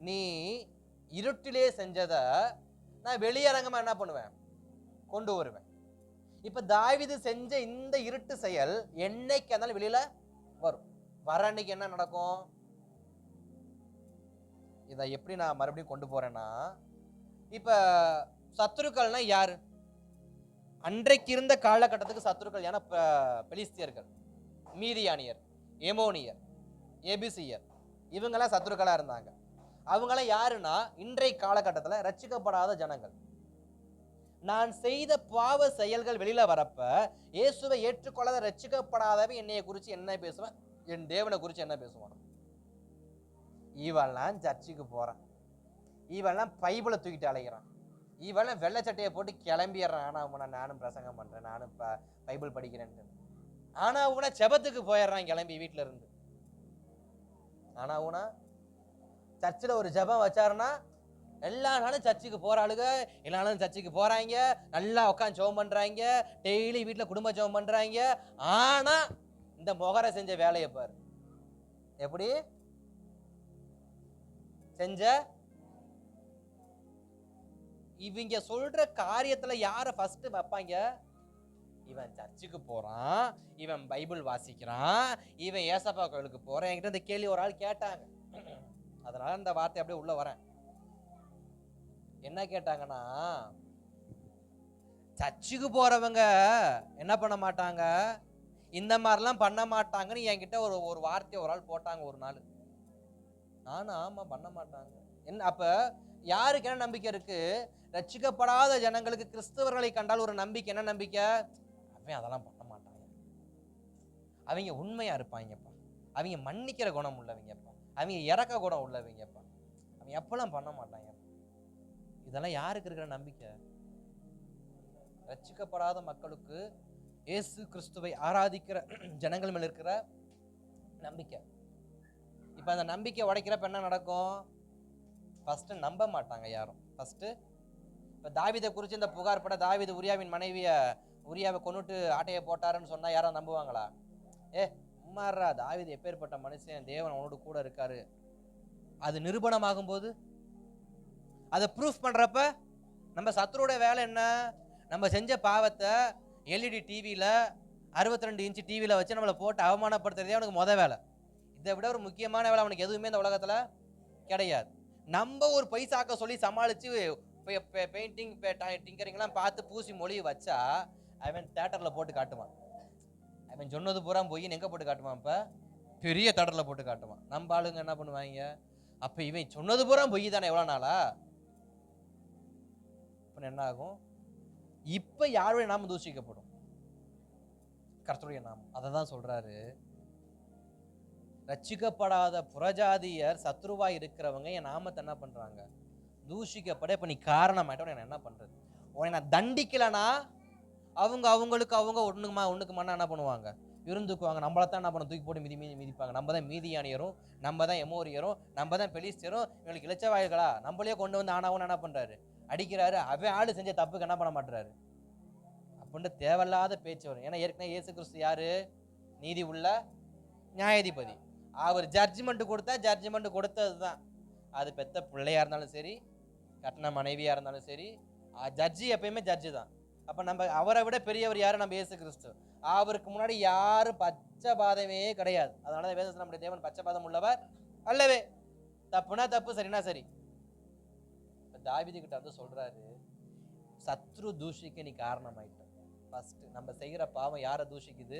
நீ இருட்டிலே செஞ்சத நான் வெளியரங்கமா என்ன பண்ணுவேன்? கொண்டு வருவேன். இப்ப தாவீது செஞ்ச இந்த இருட்டு செயல் என்னைக்கு இருந்தாலும் வெளியில வரும். வர அன்னைக்கு என்ன நடக்கும்? இதை எப்படி நான் மறுபடியும் கொண்டு போறேன்னா, இப்ப சத்துருக்கள்னா யாரு? அன்றைக்கு இருந்த காலகட்டத்துக்கு சத்துருக்கள் ஏன்னா பெலிஸ்தியர்கள், மீதியானியர், எமோனியர், எபிசியர், இவங்கெல்லாம் சத்துருக்களா இருந்தாங்க. அவங்கெல்லாம் யாருன்னா இன்றைய காலகட்டத்தில் ரட்சிக்கப்படாத ஜனங்கள். நான் செய்த பாவ செயல்கள் வெளியில வரப்ப இயேசுவை ஏற்றுக்கொள்ளாத ரட்சிக்கப்படாதவன் என்னைய குறிச்சு என்ன பேசுவான்? என் தேவனை குறிச்சு என்ன பேசுவான்? இவெல்லாம் சர்ச்சுக்கு போறான், இவெல்லாம் பைபிளை தூக்கிட்டு அலைகிறான், இவெல்லாம் வெள்ளை சட்டையை போட்டு கிளம்பிடுறான். ஆனா உன நானும் பிரசங்கம் பண்றேன், நானும் பைபிள் படிக்கிறேன். ஆனா உன செபத்துக்கு போயிடுறான் கிளம்பி வீட்டுல இருந்து. ஆனா உன சர்ச்சில் ஒரு ஜெபம் வச்சாருன்னா எல்லா நாளும் சர்ச்சுக்கு போற ஆளுங்க, எல்லா நாளும் சர்ச்சுக்கு போறாங்க, நல்லா உட்காந்து ஜெபம் பண்றாங்க, டெய்லி வீட்டுல குடும்ப ஜெபம் பண்றாங்க. ஆனா இந்த மொகரை செஞ்ச வேலையை பாரு எப்படி செஞ்ச. இவங்க சொல்ற காரியத்துல யார ஃபர்ஸ்ட் வைப்பாங்க? இவன் சர்ச்சுக்கு போறான், இவன் பைபிள் வாசிக்கிறான், இவன் ஏசப்பா கோயிலுக்கு போறான். என்கிட்ட இந்த கேள்வி ஒரு ஆள் கேட்டாங்க, அதனால இந்த வார்த்தை அப்படியே உள்ள வரேன். என்ன கேட்டாங்கன்னா, சர்ச்சுக்கு போறவங்க என்ன பண்ண மாட்டாங்க, இந்த மாதிரிலாம் பண்ண மாட்டாங்கன்னு என்கிட்ட ஒரு வார்த்தையை ஒரு ஆள் போட்டாங்க ஒரு நாள். நானும் ஆமா பண்ண மாட்டாங்க. என்ன அப்ப யாருக்கு என்ன நம்பிக்கை இருக்கு? ரட்சிக்கப்படாத ஜனங்களுக்கு, கிறிஸ்தவர்களை கண்டால் ஒரு நம்பிக்கை. என்ன நம்பிக்கை? அவன் அதெல்லாம் பண்ண மாட்டாங்க, அவங்க உண்மையா இருப்பாங்கப்பா, அவங்க மன்னிக்கிற குணம் உள்ளவங்கப்பா, அவங்க இறக்க குணம் உள்ளவங்கப்பா, அவங்க எப்பெல்லாம் பண்ண மாட்டாங்க. இதெல்லாம் யாருக்கு இருக்கிற நம்பிக்கை? ரட்சிக்கப்படாத மக்களுக்கு, இயேசு கிறிஸ்துவை ஆராதிக்கிற ஜனங்கள் மேல இருக்கிற நம்பிக்கை. இப்ப அந்த நம்பிக்கை உடைக்கிறப்ப என்ன நடக்கும்? ஃபர்ஸ்ட் நம்ப மாட்டாங்க யாரும். ஃபர்ஸ்ட் இப்ப தாவீதை குறித்து இந்த புகார் பட, தாவீது உரியாவின் உரியாவை கொன்னுட்டு ஆட்டையை போட்டாருன்னு சொன்னா யாரும் நம்புவாங்களா? உம்மாறா, தாவீது எப்பேற்பட்ட மனுஷன், தேவன் அவனோடு கூட இருக்காரு. அது நிரூபணமாகும் போது, அதை ப்ரூஃப் பண்றப்ப நம்ம சத்துருவோட வேலை என்ன? நம்ம செஞ்ச பாவத்தை எல்இடி டிவியில 62 இன்ச்சு டிவியில வச்சு நம்மளை போட்டு அவமானப்படுத்துறதே அவனுக்கு முத வேலை. இதை விட ஒரு முக்கியமான வேலை அவனுக்கு எதுவுமே இந்த உலகத்துல கிடையாது. நம்ம ஒரு பைசாக்க சொல்லி சமாளிச்சு பெயிண்டிங் டிங்கரிங்லாம் பார்த்து பூசி மொழி வச்சா அவன் தியேட்டர்ல போட்டு காட்டுவான். அவன் சொன்னது பூரா போய் எங்க போட்டு காட்டுவான்? இப்ப பெரிய தியேட்டர்ல போட்டு காட்டுவான். நம்ம ஆளுங்க என்ன பண்ணுவாங்க? அப்ப இவன் சொன்னது பூரா பொய் தானே எவ்வளவு நாளா? என்ன ஆகும்? இப்ப யாருடைய நாமம் தூஷிக்கப்படும்? கர்த்தருடைய நாமம். அததான் சொல்றாரு, ரட்சிக்கப்படாத புறஜாதியர் சத்ருவா இருக்கிறவங்க என் நாமத்தை என்ன பண்றாங்க? தூஷிக்கப்பட. இப்ப நீ காரணமாயிட்ட என்ன பண்றது? உன்னை நான் தண்டிக்கலனா அவங்களுக்கு ஒண்ணுக்கு மண்ணா என்ன பண்ணுவாங்க? இருந்துக்குவாங்க. நம்மளத்தான் என்ன பண்ண தூக்கி போட்டு மிதிப்பாங்க. நம்ம தான் மீதியானியரும், நம்ம தான் எமோரியரும், நம்ம தான் பெலிஸ்தியரும், இவங்களுக்கு இளைச்சவாய்களா நம்மளே கொண்டு வந்து ஆனாவும் என்ன பண்றாரு? அடிக்கிறாரு. அவன் ஆளு செஞ்ச தப்புக்கு என்ன பண்ண மாட்டாரு அப்படின்னு தேவையில்லாத பேச்சு வரும். ஏன்னா ஏற்கனவே இயேசு கிறிஸ்து யாரு? நீதி உள்ள நியாயாதிபதி. அவர் ஜட்ஜ்மெண்ட் கொடுத்தா ஜட்ஜ்மெண்ட் கொடுத்ததுதான். அது பெத்த பிள்ளையா இருந்தாலும் சரி, கட்டின மனைவியா இருந்தாலும் சரி, ஜட்ஜி எப்பயுமே ஜட்ஜு தான். அப்ப நம்ம அவரை விட பெரியவர் யாரு? நம்ம இயேசு கிறிஸ்து. அவருக்கு முன்னாடி யாரும் பச்சைபாதமே கிடையாது. அதனால வேதத்துல நம்முடைய தேவன் பச்சைபாதம் உள்ளவர் அல்லவே. தப்புனா தப்பு, சரினா சரி. தாவீது கிட்ட வந்து சொல்றாரு, சத்ரு தூஷிக்க நீ காரணமாயிட்ட. ஃபர்ஸ்ட் நம்ம செய்யற பாவம் யாரை தூஷிக்குது?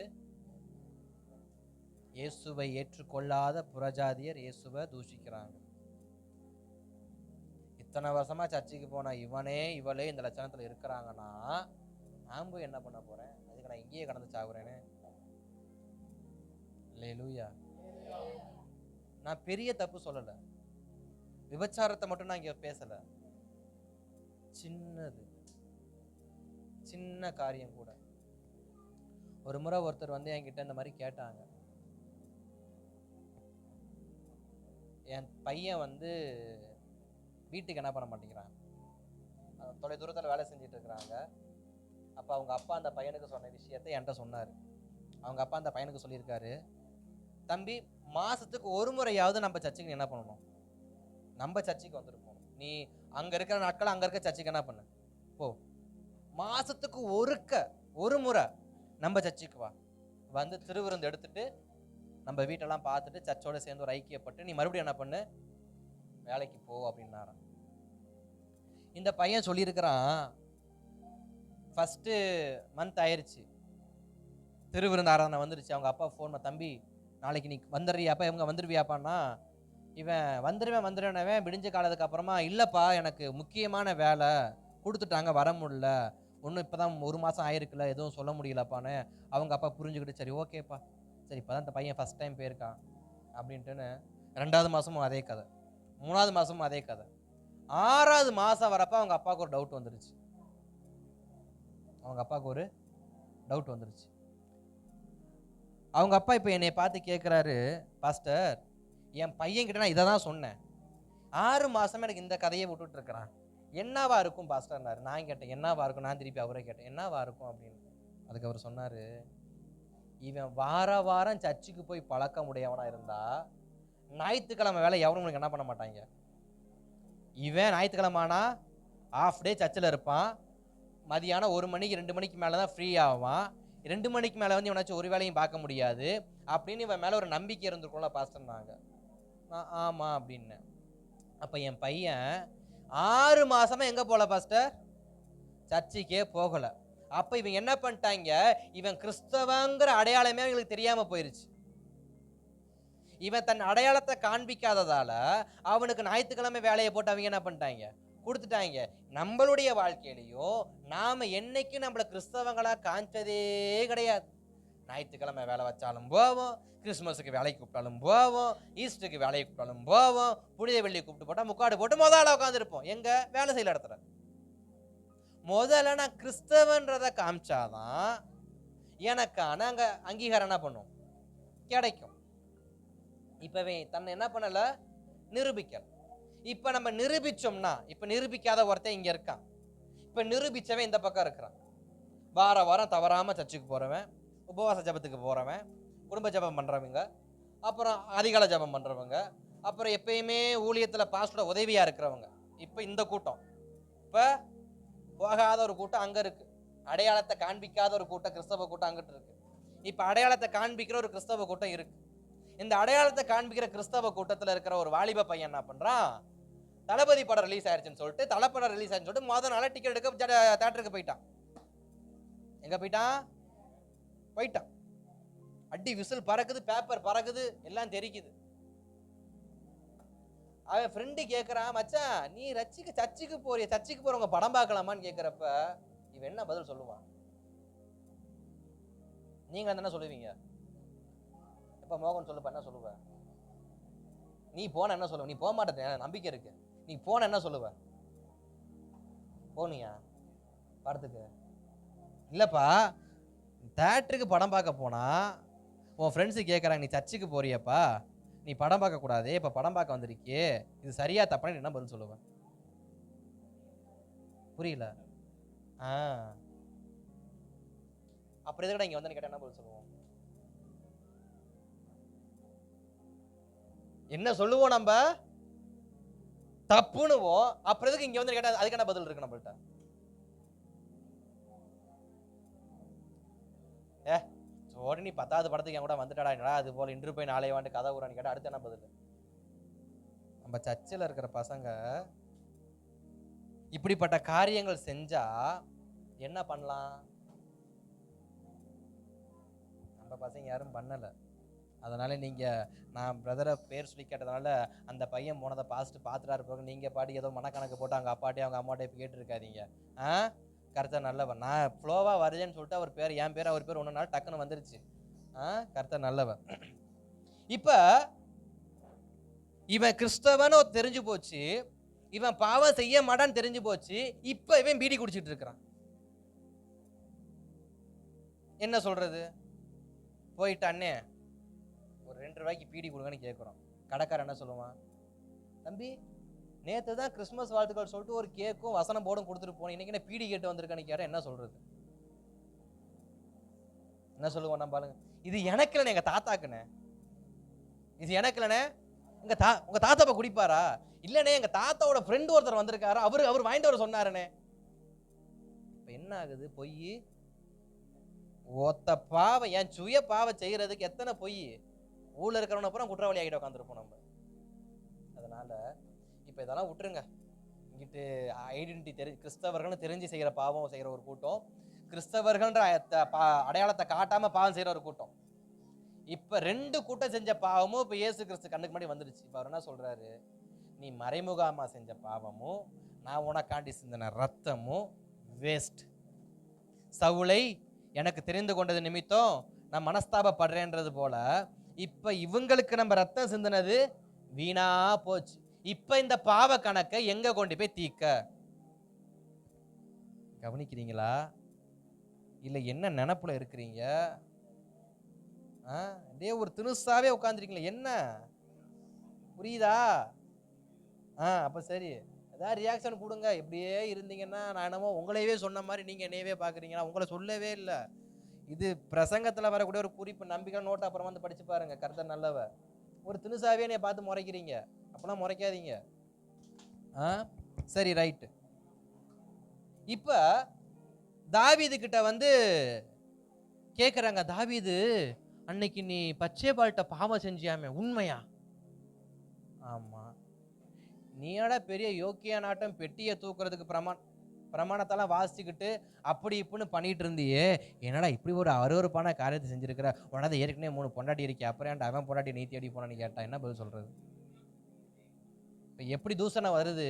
இயேசுவை ஏற்றுக்கொள்ளாத புறஜாதியர் இயேசுவை தூஷிக்கிறாங்க. இத்தனை வருஷமா சர்ச்சுக்கு போன இவளே இந்த லட்சணத்துல இருக்கிறாங்கன்னா நான் போய் என்ன பண்ண போறேன்? அதுக்கு நான் இங்கேயே கடந்து சாகுறேன்னு. அல்லேலூயா. நான் பெரிய தப்பு சொல்லல, விபச்சாரத்தை மட்டும் நான் இங்க பேசல, சின்னது சின்ன காரியம் கூட. ஒரு முறை ஒருத்தர் வந்து என்கிட்ட இந்த மாதிரி கேட்டாங்க, என் பையன் வந்து வீட்டுக்கு என்ன பண்ண மாட்டேங்கிறான், தொலை தூரத்தில் வேலை செஞ்சுட்டு இருக்கிறாங்க. அப்போ அவங்க அப்பா அந்த பையனுக்கு சொன்ன விஷயத்தை என்கிட்ட சொன்னார். அவங்க அப்பா அந்த பையனுக்கு சொல்லியிருக்காரு, தம்பி மாதத்துக்கு ஒரு முறையாவது நம்ம சர்ச்சுக்கு என்ன பண்ணணும், நம்ம சர்ச்சுக்கு வந்துருப்போம். நீ அங்கே இருக்கிற நாட்கள் அங்கே இருக்க சர்ச்சுக்கு என்ன பண்ணு போ, மாதத்துக்கு ஒரு முறை நம்ம சர்ச்சுக்கு வா, வந்து திருவிருந்து எடுத்துட்டு நம்ம வீட்டெல்லாம் பார்த்துட்டு சர்ச்சோட சேர்ந்து ஒரு ஐக்கியப்பட்டு நீ மறுபடியும் என்ன பண்ணு, வேலைக்கு போ அப்படின்னாராம். இந்த பையன் சொல்லியிருக்கிறான், ஃபஸ்ட்டு மந்த் ஆயிடுச்சு, திருவிருந்து ஆராதனை வந்துருச்சு. அவங்க அப்பா ஃபோன் பண்ண, தம்பி நாளைக்கு நீ வந்துடுறியாப்பா, இவங்க வந்துடுவியாப்பான்னா, இவன் வந்துடுவேன் விடிஞ்ச காலத்துக்கு அப்புறமா, இல்லைப்பா எனக்கு முக்கியமான வேலை கொடுத்துட்டாங்க, வர முடியல, ஒன்றும் இப்போ தான் 1 மாதம் ஆயிருக்குல்ல, எதுவும் சொல்ல முடியலப்பான்னு. அவங்க அப்பா புரிஞ்சுக்கிட்டு, சரி ஓகேப்பா, சரி இப்போ தான் இந்த பையன் ஃபஸ்ட் டைம் போயிருக்கான் அப்படின்ட்டுன்னு 2வது மாதமும் அதே கதை, 3வது மாதமும் அதே கதை. 6வது மாதம் வரப்போ அவங்க அப்பாவுக்கு ஒரு டவுட் வந்துருச்சு. அவங்க அப்பா இப்போ என்னை பார்த்து கேட்குறாரு, பாஸ்டர் என் பையன்கிட்ட நான் இதை தான் சொன்னேன், 6 மாதமே எனக்கு இந்த கதையை விட்டுட்டு இருக்கிறான், என்னவா இருக்கும் பாஸ்டர்னாரு. நான் கேட்டேன் என்னவா இருக்கும், நான் திருப்பி அவரை கேட்டேன் என்னவா இருக்கும் அப்படின்னு. அதுக்கு அவர் சொன்னார், இவன் வாரம் சர்ச்சுக்கு போய் பழக்க முடியவனா இருந்தா ஞாயிற்றுக்கிழமை வேலை எவரும் உங்களுக்கு என்ன பண்ண மாட்டாங்க. இவன் ஞாயிற்றுக்கிழமானா ஆஃப் டே சர்ச்சில் இருப்பான், மதியானம் 1 மணிக்கு 2 மணிக்கு மேலே தான் ஃப்ரீ ஆவான், 2 மணிக்கு மேலே வந்து இவனாச்சும் ஒரு வேலையும் பார்க்க முடியாது அப்படின்னு இவன் மேலே ஒரு நம்பிக்கை இருந்திருக்கும்ல பாஸ்டர்னாங்க. ஆமாம் அப்படின்னு. அப்போ என் பையன் 6 மாசமா எங்கே போகல பாஸ்டர், சர்ச்சுக்கே போகலை. அப்போ இவன் என்ன பண்ணிட்டாங்க, இவன் கிறிஸ்தவங்கிற அடையாளமே அவங்களுக்கு தெரியாமல் போயிருச்சு. இவன் தன் அடையாளத்தை காண்பிக்காததால அவனுக்கு ஞாயிற்றுக்கிழமை வேலையை போட்டு அவங்க என்ன பண்ணிட்டாங்க, கொடுத்துட்டாங்க. நம்மளுடைய வாழ்க்கையிலையும் நாம என்னைக்கும் நம்மளை கிறிஸ்தவங்களா காமிச்சதே கிடையாது. ஞாயிற்றுக்கிழமை வேலை வச்சாலும் போவோம், கிறிஸ்துமஸுக்கு வேலைக்கு கூப்பிட்டாலும் போவோம், ஈஸ்டருக்கு வேலைக்கு கூப்பிட்டாலும் போவோம், புனித வெள்ளி கூப்பிட்டு போட்டால் முக்காடு போட்டு முதல்ல உட்காந்துருப்போம். எங்க வேலை செய்யற இடத்துல முதல்ல நான் கிறிஸ்தவன்றதை காமிச்சாதான் எனக்கான அங்க அங்கீகாரம் என்ன பண்ணும், கிடைக்கும். இப்பவே தன்னை என்ன பண்ணல, நிரூபிக்கல. இப்ப நம்ம நிரூபிச்சோம்னா, இப்ப நிரூபிக்காத ஒருத்தன் இங்க இருக்கான், இப்ப நிரூபிச்சவன் இந்த பக்கம் இருக்கிறான். வாரம் தவறாம சர்ச்சுக்கு போறவன், உபவாச ஜபத்துக்கு போறவன், குடும்ப ஜபம் பண்றவங்க, அப்புறம் அதிகால ஜபம் பண்றவங்க, அப்புறம் எப்பயுமே ஊழியத்துல பாஸ்டரோட உதவியா இருக்கிறவங்க. இப்ப இந்த கூட்டம், இப்ப போகாத ஒரு கூட்டம் அங்க இருக்கு, அடையாளத்தை காண்பிக்காத ஒரு கூட்டம் கிறிஸ்தவ கூட்டம் அங்கிட்டு இருக்கு. இப்ப அடையாளத்தை காண்பிக்கிற ஒரு கிறிஸ்தவ கூட்டம் இருக்கு. இந்த அடையாளத்தை காண்பிக்கிற கிறிஸ்தவ கூட்டத்துல இருக்கிற ஒரு வாலிப பையன் என்ன பண்றான், தளபதி படம் ரிலீஸ் ஆயிடுச்சுன்னு சொல்லிட்டு, தளப்படம் ரிலீஸ் ஆயிடுன்னு சொல்லிட்டு முதல் நாள டிக்கெட் எடுக்க தியேட்டருக்கு போயிட்டான். எங்க போயிட்டான். அடி விசில் பறக்குது, பேப்பர் பறக்குது, எல்லாம் தெரிக்குது. அவன் ஃப்ரெண்டு கேட்கறான், மச்சான் நீ சர்ச்சுக்கு போறிய, சர்ச்சுக்கு போறவங்க படம் பார்க்கலாமான்னு கேட்கிறப்ப இவன் என்ன பதில் சொல்லுவான்? நீங்க என்ன சொல்லுவீங்க? எப்ப மோகன் சொல்லுப்ப என்ன சொல்லுவ? நீ போன என்ன சொல்லுவ? நீ போக மாட்டே, நம்பிக்கை இருக்கு. நீ போன என்ன சொல்லுவ? போனியா படத்துக்கு? இல்லப்பா, தியேட்டருக்கு படம் பார்க்க போனா உன் ஃப்ரெண்ட்ஸு கேட்குறாங்க, நீ சர்ச்சுக்கு போறியப்பா, நீ படம் பார்க்க கூடாது, இப்போ படம் பார்க்க வந்திருக்கியே, இது சரியா தப்பான்னு என்ன பதில் சொல்லுவேன்? புரியல. அப்புறம் எதுக்கடா இங்க வந்து கேட்டா என்ன பதில் சொல்லுவோம்? என்ன சொல்லுவோம்? நம்ம தப்புனுவோம். அப்புறம் எதுக்கு இங்க வந்து கேட்டா அதுக்கு என்ன பதில் இருக்கு நம்மள்ட்ட? சோடி நீ 10வது படத்துக்கு என் கூட வந்துட்டாடா, என்னடா அது போல இன்று போய் நாளை வாண்டு கதை ஊரான்னு கேட்டா அடுத்து என்ன பதில்? நம்ம சர்ச்சில் இருக்கிற பசங்க இப்படிப்பட்ட காரியங்கள் செஞ்சா என்ன பண்ணலாம்? நம்ம பசங்க யாரும் பண்ணல. அதனால நீங்க, நான் பிரதரை பேர் சொல்லி கேட்டதுனால அந்த பையன் போனதை பார்த்துட்டா இருப்பாங்க, நீங்க பாட்டி ஏதோ மனக்கணக்கு போட்டு அவங்க அப்பாட்டி அவங்க அம்மாட்டே கேட்டு இருக்காதீங்க. கர்த்தர் நல்லவன். நான் ஃப்ளோவா வருதுன்னு சொல்லிட்டு அவர் பேர், என் பேர் அவர் பேர் ஒன்று நாள் டக்குன்னு வந்துருச்சு. கர்த்தர் நல்லவன். இப்ப இவன் கிறிஸ்தவனோ தெரிஞ்சு போச்சு, இவன் பாவம் செய்ய மாட்டான்னு தெரிஞ்சு போச்சு. இப்ப இவன் பீடி குடிச்சிட்டு இருக்கிறான். என்ன சொல்றது? போயிட்டு அண்ணே ஒரு 2 ரூபாய்க்கு பீடி கொடுங்கன்னு கேட்குறோம். கடைக்காரன் என்ன சொல்லுவான்? தம்பி நேற்று தான் கிறிஸ்மஸ் வாழ்த்துக்கள் சொல்லிட்டு ஒரு கேக்கும் வசனம் போர்டும் கொடுத்துட்டு போனேன், இன்னைக்கு என்ன பீடி கேட்டு வந்திருக்கான்னு கேட்டா என்ன சொல்றது? என்ன சொல்லுவோம் நம்ம பாருங்க? இது எனக்கு இல்லைண்ணே, எங்க தாத்தாக்குண்ணே. இது எனக்கு இல்லைண்ணே, உங்க தாத்தாப்பா குடிப்பாரா? இல்லண்ணே, எங்க தாத்தாவோட ஃப்ரெண்ட் ஒருத்தர் வந்திருக்காரு, அவர் வாங்கிட்டு வர சொன்னாருண்ணே. இப்ப என்ன ஆகுது? பொய். ஒத்த பாவம், என் சுய பாவம் செய்யறதுக்கு எத்தனை பொய். ஊர்ல இருக்கிறவன அப்புறம் குற்றவாளி ஆகிட்டு உட்காந்துருப்போம் நம்ம. அதனால இப்ப இதெல்லாம் விட்டுருங்க. இங்கிட்டு ஐடென்டிட்டி கிறிஸ்தவர்கள்னு தெரிஞ்சு செய்யற பாவம் செய்யற ஒரு கூட்டம், கிறிஸ்தவர்கள்ன்ற அடையாளத்தை காட்டாம பாவம் செய்யற ஒரு கூட்டம். இப்ப 2 கூட்டம் செஞ்ச பாவமும் இப்ப இயேசு கிறிஸ்து கண்ணுக்கு முன்னாடி வந்துருச்சு. இப்ப அவர் என்ன சொல்றாரு? நீ மறைமுகமா செஞ்ச பாவமும் நான் உனக்காண்டி சிந்தின ரத்தமும் வேஸ்ட். சவுலை எனக்கு தெரிந்து கொண்டது நிமித்தம் நான் மனஸ்தாபப்படுறேன்றது போல இப்ப இவங்களுக்கு நம்ம ரத்தம் சிந்தினது வீணா போச்சு. இப்ப இந்த பாவ கணக்கை எங்க கொண்டு போய் தீக்க? கவனிக்கிறீங்களா? இல்ல என்ன நினைப்புல இருக்கிறீங்க? இதே ஒரு தினுசாவே உட்காந்துருக்கீங்களா? என்ன புரியுதா? அப்ப சரி, ஏதாவது ரியாக்ஷன் கொடுங்க. இப்படியே இருந்தீங்கன்னா நான் என்னமோ உங்களையவே சொன்ன மாதிரி நீங்க என்னையவே பாக்குறீங்களா? உங்களை சொல்லவே இல்லை. இது பிரசங்கத்துல வரக்கூடிய ஒரு குறிப்பு, நம்பிக்கை நோட்டு அப்புறம் வந்து படிச்சு பாருங்க. கர்த்தர் நல்லவ. ஒரு தினுசாவே என்னைய பார்த்து முறைக்கிறீங்க, அப்பெல்லாம் முறைக்காதீங்க. சரி, ரைட்டு. இப்ப தாவீது கிட்ட வந்து கேக்குறாங்க, தாவீது அன்னைக்கு நீ பச்சைபால்ட்ட பாவம் செஞ்சியாமே, உண்மையா? ஆமா. நீடா பெரிய யோக்கிய நாட்டம் பெட்டியை தூக்குறதுக்கு பிரமாணத்தெல்லாம் வாசிச்சுக்கிட்டு அப்படி இப்படின்னு பண்ணிட்டு இருந்தியே, என்னடா இப்படி ஒரு அருவருப்பான காரியத்தை செஞ்சிருக்கிற? உனது ஏற்கனவே 3 பொண்டாட்டி இருக்கே, அப்புறம் அவன் பொண்டாட்டி நீ தேடி போனான்னு கேட்டா என்ன பதில் சொல்றது? இப்ப எப்படி தூசணை வருது?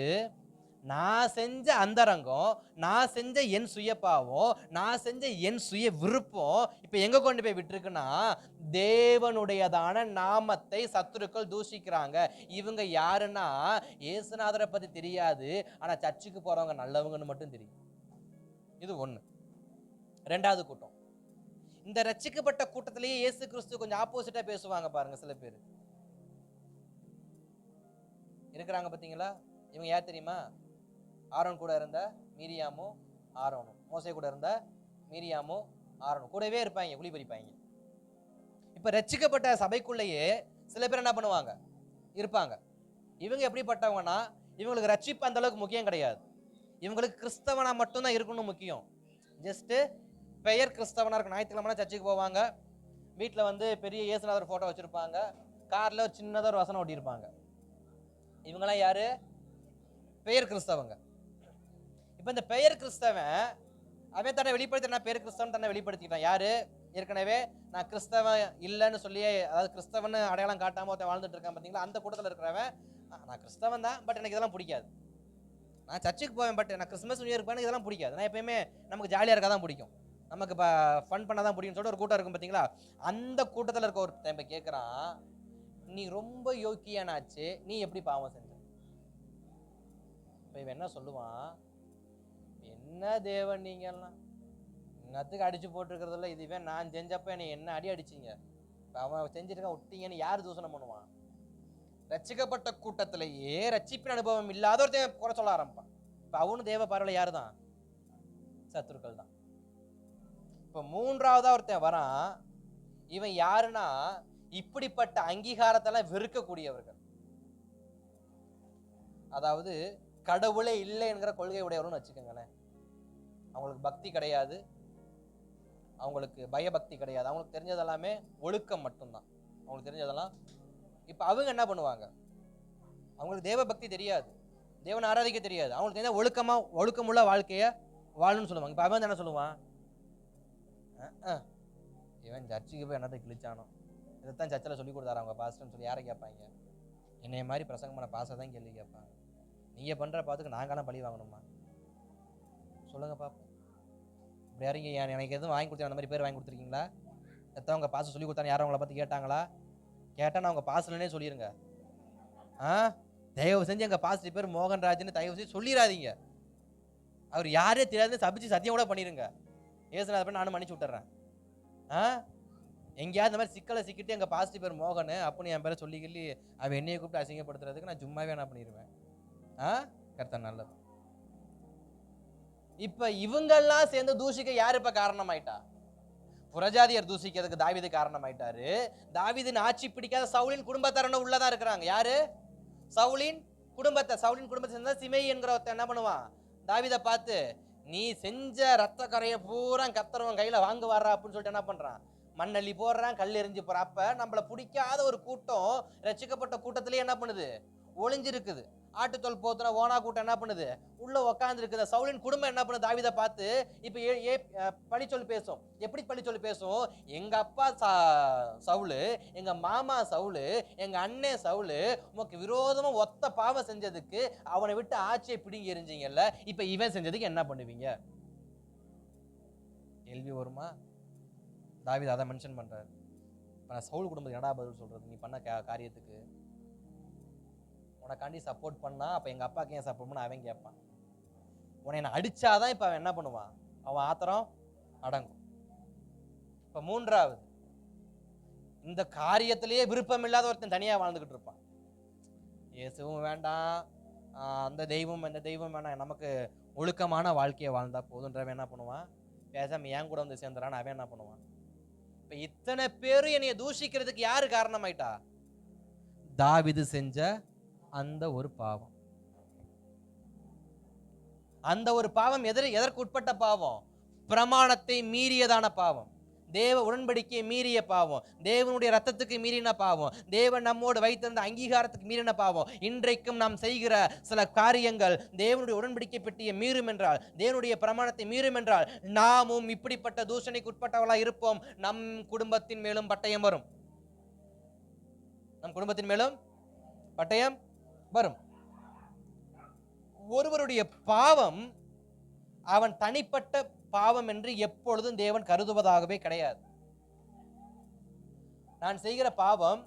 நான் செஞ்ச அந்தரங்கம், நான் செஞ்ச என் சுய பாவம், நான் செஞ்ச என் சுய விருப்பம் இப்ப எங்க கொண்டு போய் விட்டுருக்குன்னா, தேவனுடையதான நாமத்தை சத்துருக்கள் தூஷிக்கிறாங்க. இவங்க யாருன்னா, இயேசுநாதரை பத்தி தெரியாது, ஆனா சர்ச்சுக்கு போறவங்க நல்லவங்கன்னு மட்டும் தெரியும். இது ஒண்ணு. 2வது கூட்டம். இந்த ரட்சிக்கப்பட்ட கூட்டத்திலேயே இயேசு கிறிஸ்து கொஞ்சம் ஆப்போசிட்டா பேசுவாங்க பாருங்க. சில பேர் இருக்கிறாங்க பாத்தீங்களா? இவங்க யார் தெரியுமா? ஆரோன் கூட இருந்த மீரியாமும் ஆரோனும், மோசே கூட இருந்த மீரியாமும் ஆரோனும் கூடவே இருப்பாங்க, குழி பறிப்பாங்க. இப்ப ரட்சிக்கப்பட்ட சபைக்குள்ளேயே சில பேர் என்ன பண்ணுவாங்க? இருப்பாங்க. இவங்க எப்படிப்பட்டவங்கன்னா, இவங்களுக்கு ரட்சிப்பு அந்த அளவுக்கு முக்கியம் கிடையாது. இவங்களுக்கு கிறிஸ்தவனா மட்டும்தான் இருக்கணும் முக்கியம். ஜஸ்ட் பெயர் கிறிஸ்தவனா இருக்கும். ஞாயிற்றுக்கிழமை சர்ச்சுக்கு போவாங்க, வீட்டில் வந்து பெரிய இயேசுநாதர் போட்டோ வச்சிருப்பாங்க, கார்ல ஒரு சின்னதாக ஒரு வசனம் ஓட்டியிருப்பாங்க. இவங்கெல்லாம் யாரு? பெயர் கிறிஸ்தவங்க. இப்ப இந்த பெயர் கிறிஸ்தவன் அவன் தன்னை வெளிப்படுத்தி, நான் பெயர் கிறிஸ்தவன் தன்னை வெளிப்படுத்திக்கிட்டான். யாரு? ஏற்கனவே நான் கிறிஸ்தவன் இல்லைன்னு சொல்லி, அதாவது கிறிஸ்தவன் அடையாளம் காட்டாம ஒருத்தன் வாழ்ந்துட்டு இருக்கான் பாத்தீங்களா? அந்த கூட்டத்தில் இருக்கிறவன், நான் கிறிஸ்தவன் தான், பட் எனக்கு இதெல்லாம் பிடிக்காது. நான் சர்ச்சுக்கு போவேன், பட் நான் கிறிஸ்மஸ் நியூ இயர் போவேன், இதெல்லாம் பிடிக்காது. நான் எப்பயுமே நமக்கு ஜாலியாக இருக்க தான் பிடிக்கும், நமக்கு ஃபன் பண்ண தான் பிடிக்கும்னு சொல்லிட்டு ஒரு கூட்டம் இருக்கும் பார்த்தீங்களா? அந்த கூட்டத்தில் இருக்க ஒரு டைம் கேட்குறான், நீ ரொம்ப யோக்கியனாச்சு, நீ எப்படி பாவம் செஞ்ச? இப்போ இவன் என்ன சொல்லுவான்? என்ன தேவன் நீங்கெல்லாம் இன்னத்துக்கு அடிச்சு போட்டுருக்கிறதில்ல, இதுவே நான் செஞ்சப்ப என்னை என்ன அடி அடிச்சிங்க, அவன் செஞ்சிருக்கான் விட்டீங்கன்னு யார் தூசணம் பண்ணுவான்? ரட்சிக்கப்பட்ட கூட்டத்திலேயே ரட்சிப்பின் அனுபவம் இல்லாத ஒருத்தன் குறை சொல்ல ஆரம்பிப்பான். இப்ப அவனும் தேவ பார்வையில யாரு தான்? சத்துருக்கள் தான். இப்ப 3வதா ஒருத்தன் வரான். இவன் யாருன்னா, இப்படிப்பட்ட அங்கீகாரத்தெல்லாம் வெறுக்கக்கூடியவர்கள், அதாவது கடவுளே இல்லை என்கிற கொள்கை உடையவர்னு வச்சுக்கோங்களேன். அவங்களுக்கு பக்தி கிடையாது, அவங்களுக்கு பயபக்தி கிடையாது, அவங்களுக்கு தெரிஞ்சதெல்லாமே ஒழுக்கம் மட்டும்தான், அவங்களுக்கு தெரிஞ்சதெல்லாம். இப்ப அவங்க என்ன பண்ணுவாங்க? அவங்களுக்கு தேவ பக்தி தெரியாது, தேவனை ஆராதிக்க தெரியாது, அவங்களுக்கு தெரிஞ்ச ஒழுக்கமுள்ள வாழ்க்கைய வாழணும்னு சொல்லுவாங்க. இப்ப அவன் என்ன சொல்லுவான்? இவன் சர்ச்சுக்கு போய் என்னத்தை கிழிச்சானோ, இதைத்தான் சர்ச்சில் சொல்லி கொடுத்தாரு அவங்க பாஸ்டர்னு சொல்லி யாரை கேட்பாங்க? என்னைய மாதிரி பிரசங்கம் பண்ண பாஸ்டர் தான் கேள்வி கேட்பாங்க. நீங்க பண்ற பார்த்துக்கு நாங்களாம் பழி வாங்கணுமா? சொல்லுங்க பாப்போம். இப்படி யாருங்க எனக்கு எதுவும் வாங்கி கொடுத்தா அந்த மாதிரி பேர் வாங்கி கொடுத்துருக்கீங்களா? எத்தவங்க பாஸ்டர் சொல்லி கொடுத்தான்னு யாரும் அவங்கள பத்தி கேட்டாங்களா? கேட்டா நான் உங்க பாஸ்டர்னே சொல்லிருங்க. தயவு செஞ்சு எங்க பாஸ்டர் பேர் மோகன்ராஜ்னு தயவு செஞ்சு சொல்லிடாதீங்க. அவர் யாரே தெரியாது, சபிச்சு சத்தியம் கூட பண்ணிருங்க. ஏசுநாத நானும் மன்னிச்சு விட்டுறேன். எங்கேயாவது இந்த மாதிரி சிக்கலை சிக்கிட்டு எங்கள் பாசிட்டிவ் பேர் மோகன் அப்படின்னு என் பேரை சொல்லி அவன் என்னையை கூப்பிட்டு அசிங்கப்படுத்துறதுக்கு நான் சும்மாவே என்ன பண்ணிடுவேன். கர்த்தர் நல்லது. இப்ப இவங்கெல்லாம் சேர்ந்து தூஷிக்க யாரு இப்ப காரணமாயிட்டா? புறஜாதியர் தூஷிக்கிறதுக்கு தாவீது காரணமாயிட்டாரு. தாவீதின் ஆட்சி பிடிக்காத சவுலின் குடும்பத்தாரன உள்ளதா இருக்கிறாங்க. யாரு? சவுலின் குடும்பத்தை சேர்ந்த சிமேயி என்கிறவத்த என்ன பண்ணுவான்? தாவீதை பார்த்து, நீ செஞ்ச ரத்த கரையை பூரா கர்த்தர் கையில வாங்க வர்ற அப்படின்னு சொல்லிட்டு என்ன பண்றான்? மண்ணள்ளி போடுறான், கல் எறிஞ்சு போறான். அப்ப நம்மள பிடிக்காத ஒரு கூட்டம் ரட்சிக்கப்பட்ட கூட்டத்திலேயே என்ன பண்ணுது? ஒளிஞ்சிருக்குது. ஆட்டுத்தோல் போத்துன ஓனா கூட்டம் என்ன பண்ணுது? உள்ள உக்காந்து இருக்குது. சவுலின் குடும்பம் என்ன பண்ணுது? தாவீதை பார்த்து இப்ப பழிச்சொல் பேசும். எப்படி பழிச்சொல் பேசும்? எங்க அப்பா சவுலு, எங்க மாமா சவுலு, எங்க அண்ணன் சவுலு உமக்கு விரோதமா ஒத்த பாவம் செஞ்சதுக்கு அவனை விட்டு ஆட்சியை பிடிங்கி எரிஞ்சிங்கல்ல, இப்ப இவன் செஞ்சதுக்கு என்ன பண்ணுவீங்க? கேள்வி வருமா? தாவீது அதை மென்ஷன் பண்றாரு. இப்ப நான் சவுல் குடும்பத்துக்கு என்னடா பதில் சொல்றது? நீ பண்ண காரியத்துக்கு உனக்காண்டி சப்போர்ட் பண்ணா அப்ப எங்க அப்பாக்கு ஏன் சப்போர்ட் பண்ண அவன் கேட்பான். உன்னை நான் அடிச்சாதான் இப்ப அவன் என்ன பண்ணுவான்? அவன் ஆத்திரம் அடங்கும். இப்ப மூன்றாவது, இந்த காரியத்திலேயே விருப்பம் இல்லாத ஒருத்தன் தனியா வாழ்ந்துகிட்டு இருப்பான். இயேசுவும் வேண்டாம், அந்த தெய்வம் இந்த தெய்வம் வேணாம், நமக்கு ஒழுக்கமான வாழ்க்கையை வாழ்ந்தா போதுன்றவன் என்ன பண்ணுவான்? பேசாம என் கூட வந்து சேர்ந்துறான்னு அவன் என்ன பண்ணுவான்? இப்ப இத்தனை பேரும் என்னைய தூஷிக்கிறதுக்கு யாரு காரணமாயிட்டா? தாவீது செஞ்ச அந்த ஒரு பாவம். அந்த ஒரு பாவம் எதற்கு உட்பட்ட பாவம்? பிரமாணத்தை மீறியதான பாவம், தேவ உடன்படிக்கையை மீறிய பாவம், தேவனுடைய ரத்தத்துக்கு மீறின பாவம், தேவன் நம்மோடு வைத்திருந்த அங்கீகாரத்துக்கு மீறின பாவம். இன்றைக்கும் நாம் செய்கிற சில காரியங்கள் தேவனுடைய உடன்படிக்கை பெட்டியை மீறும் என்றால், தேவனுடைய பிரமாணத்தை மீறும் என்றால், நாமும் இப்படிப்பட்ட தூஷணைக்கு உட்பட்டவர்களா இருப்போம். நம் குடும்பத்தின் மேலும் பட்டயம் வரும். நம் குடும்பத்தின் மேலும் பட்டயம் வரும். ஒருவருடைய பாவம் அவன் தனிப்பட்ட பாவம் என்று எப்பொழுதும் தேவன் கருதுவதாகவே கிடையாது. நான் செய்கிற பாவம்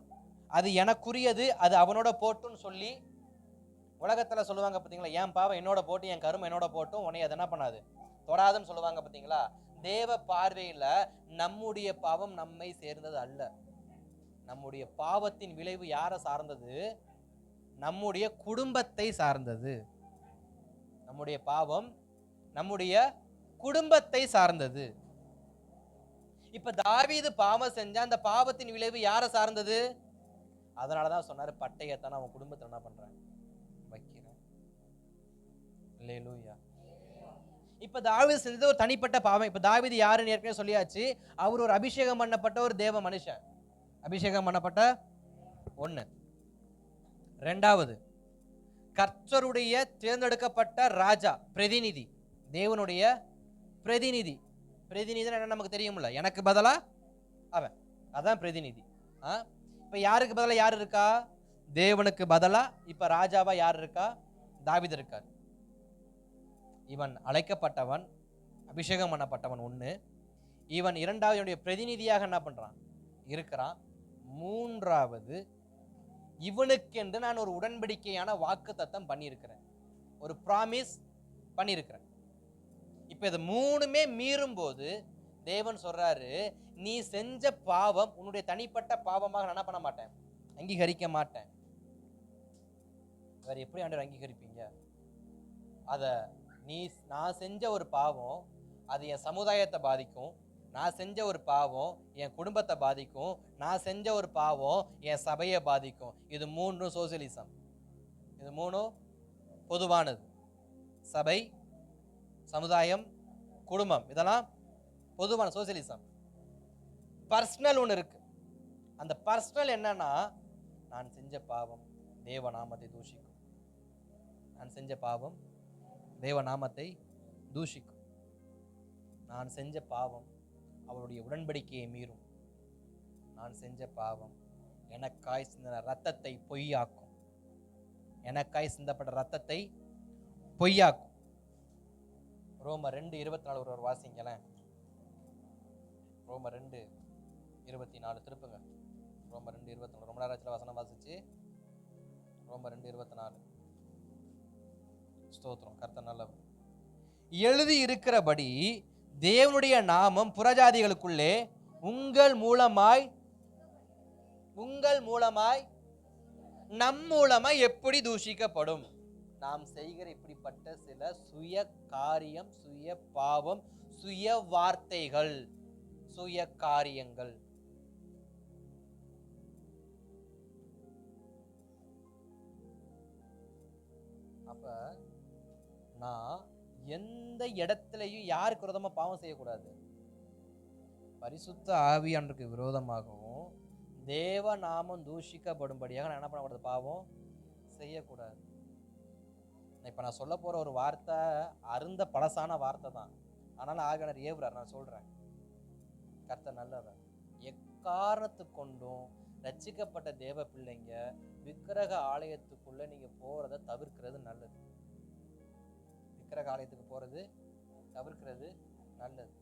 அது எனக்குரியது, அது அவனோட போட்டுன்னு சொல்லி உலகத்துல சொல்லுவாங்க பாத்தீங்களா, என் பாவம் என்னோட போட்டு, என் கருமை என்னோட போட்டும், உன்னை அது என்ன பண்ணாது, தொடாதுன்னு சொல்லுவாங்க பாத்தீங்களா. தேவ பார்வையில நம்முடைய பாவம் நம்மை சேர்ந்தது அல்ல. நம்முடைய பாவத்தின் விளைவு யாரை சார்ந்தது? நம்முடைய குடும்பத்தை சார்ந்தது. நம்முடைய பாவம் நம்முடைய குடும்பத்தை சார்ந்தது. இப்ப தாவீது பாவம் செஞ்சா அந்த பாவத்தின் விளைவு யாரை சார்ந்தது? அதனாலதான் சொன்னாரு, பட்டயத்தை அவன் குடும்பத்தை என்ன பண்றேன்? வைக்கிறேன். அல்லேலூயா. இப்ப தாவீது செஞ்சது ஒரு தனிப்பட்ட பாவம். இப்ப தாவீது யாருன்னு ஏற்கனவே சொல்லியாச்சு. அவர் ஒரு அபிஷேகம் பண்ணப்பட்ட ஒரு தேவ மனுஷன். அபிஷேகம் பண்ணப்பட்ட ஒண்ணு. இரண்டாவது, கர்த்தருடைய தேர்ந்தெடுக்கப்பட்ட ராஜா, பிரதிநிதி, தேவனுடைய பிரதிநிதி. பிரதிநிதி என்ன நமக்கு தெரியும்ல, எனக்கு பதிலா அவன், அதான் பிரதிநிதி. இப்ப யாருக்கு பதிலா யார் இருக்கா? தேவனுக்கு பதிலா இப்ப ராஜாவா யார் இருக்கா? தாவீது இருக்கார். இவன் அழைக்கப்பட்டவன், அபிஷேகம் பண்ணப்பட்டவன் ஒண்ணு. இவன் இரண்டாவது பிரதிநிதியாக என்ன பண்றான்? இருக்கிறான். மூன்றாவது, இவனுக்கென்று நான் ஒரு உடன்படிக்கையான வாக்குத்தத்தம் பண்ணியிருக்கிறேன், ஒரு ப்ராமிஸ் பண்ணியிருக்கிறேன். இப்ப இது மூணுமே மீறும் போது தேவன் சொல்றாரு, நீ செஞ்ச பாவம் உன்னுடைய தனிப்பட்ட பாவமாக நான் என்ன பண்ண மாட்டேன், அங்கீகரிக்க மாட்டேன். வேற எப்படி ஆண்டவர் அங்கீகரிப்பீங்க? நான் செஞ்ச ஒரு பாவம் அது என் சமுதாயத்தை பாதிக்கும், நான் செஞ்ச ஒரு பாவம் என் குடும்பத்தை பாதிக்கும், நான் செஞ்ச ஒரு பாவம் என் சபையை பாதிக்கும். இது மூணும் சோசியலிசம். இது மூணும் பொதுவானது. சபை, சமுதாயம், குடும்பம், இதெல்லாம் பொதுவான சோசியலிசம். பர்சனல் ஒன்று இருக்கு. அந்த பர்சனல் என்னன்னா, நான் செஞ்ச பாவம் தேவ நாமத்தை தூஷிக்கும். நான் செஞ்ச பாவம் தேவ நாமத்தை தூஷிக்கும். நான் செஞ்ச பாவம் அவருடைய உடன்படிக்கையை மீறும். நான் செஞ்ச பாவம் எனக்காய் சிந்தின ரத்தத்தை பொய்யாக்கும். எனக்காய் சிந்தப்பட்ட ரத்தத்தை பொய்யாக்கும். ரோமர் 2:24 ஒரு வாசிங்களேன். ரோமர் 2:24 திருப்புங்க. ரோமர் 2:24 ரொம்ப நேரத்தில் வசனம் வாசிச்சு. ரோமர் 2:24. ஸ்தோத்திரம், கர்த்தர் நல்லவர். எழுதி இருக்கிறபடி தேவனுடைய நாமம் புறஜாதிகளுக்குள்ளே உங்கள் மூலமாய் நம் மூலமாய் எப்படி தூஷிக்கப்படும்? நாம் செய்கிற இப்படிப்பட்ட சில சுய காரியம், சுய பாவம், சுய வார்த்தைகள், சுய காரியங்கள். அப்ப நான் எந்த இடத்துலயும் யாருக்கு விரோதமா பாவம் செய்யக்கூடாது? பரிசுத்த ஆவியானவருக்கு விரோதமாகவும் தேவ நாமம் தூஷிக்கப்படும்படியாக நான் என்ன பண்ணக்கூடாது? பாவம் செய்யக்கூடாது. இப்ப நான் சொல்ல போற ஒரு வார்த்தை அருந்த பழசான வார்த்தை தான். ஆனாலும் ஆவியானவர் ஏவுறார். நான் சொல்றேன், கர்த்தர் நல்லவர். எக்காரணத்துக்கு கொண்டும் ரட்சிக்கப்பட்ட தேவ பிள்ளைங்க விக்கிரக ஆலயத்துக்குள்ள நீங்க போறதை தவிர்க்கிறது நல்லது. விக்கிரக ஆலயத்துக்கு போறது தவிர்க்கிறது நல்லது.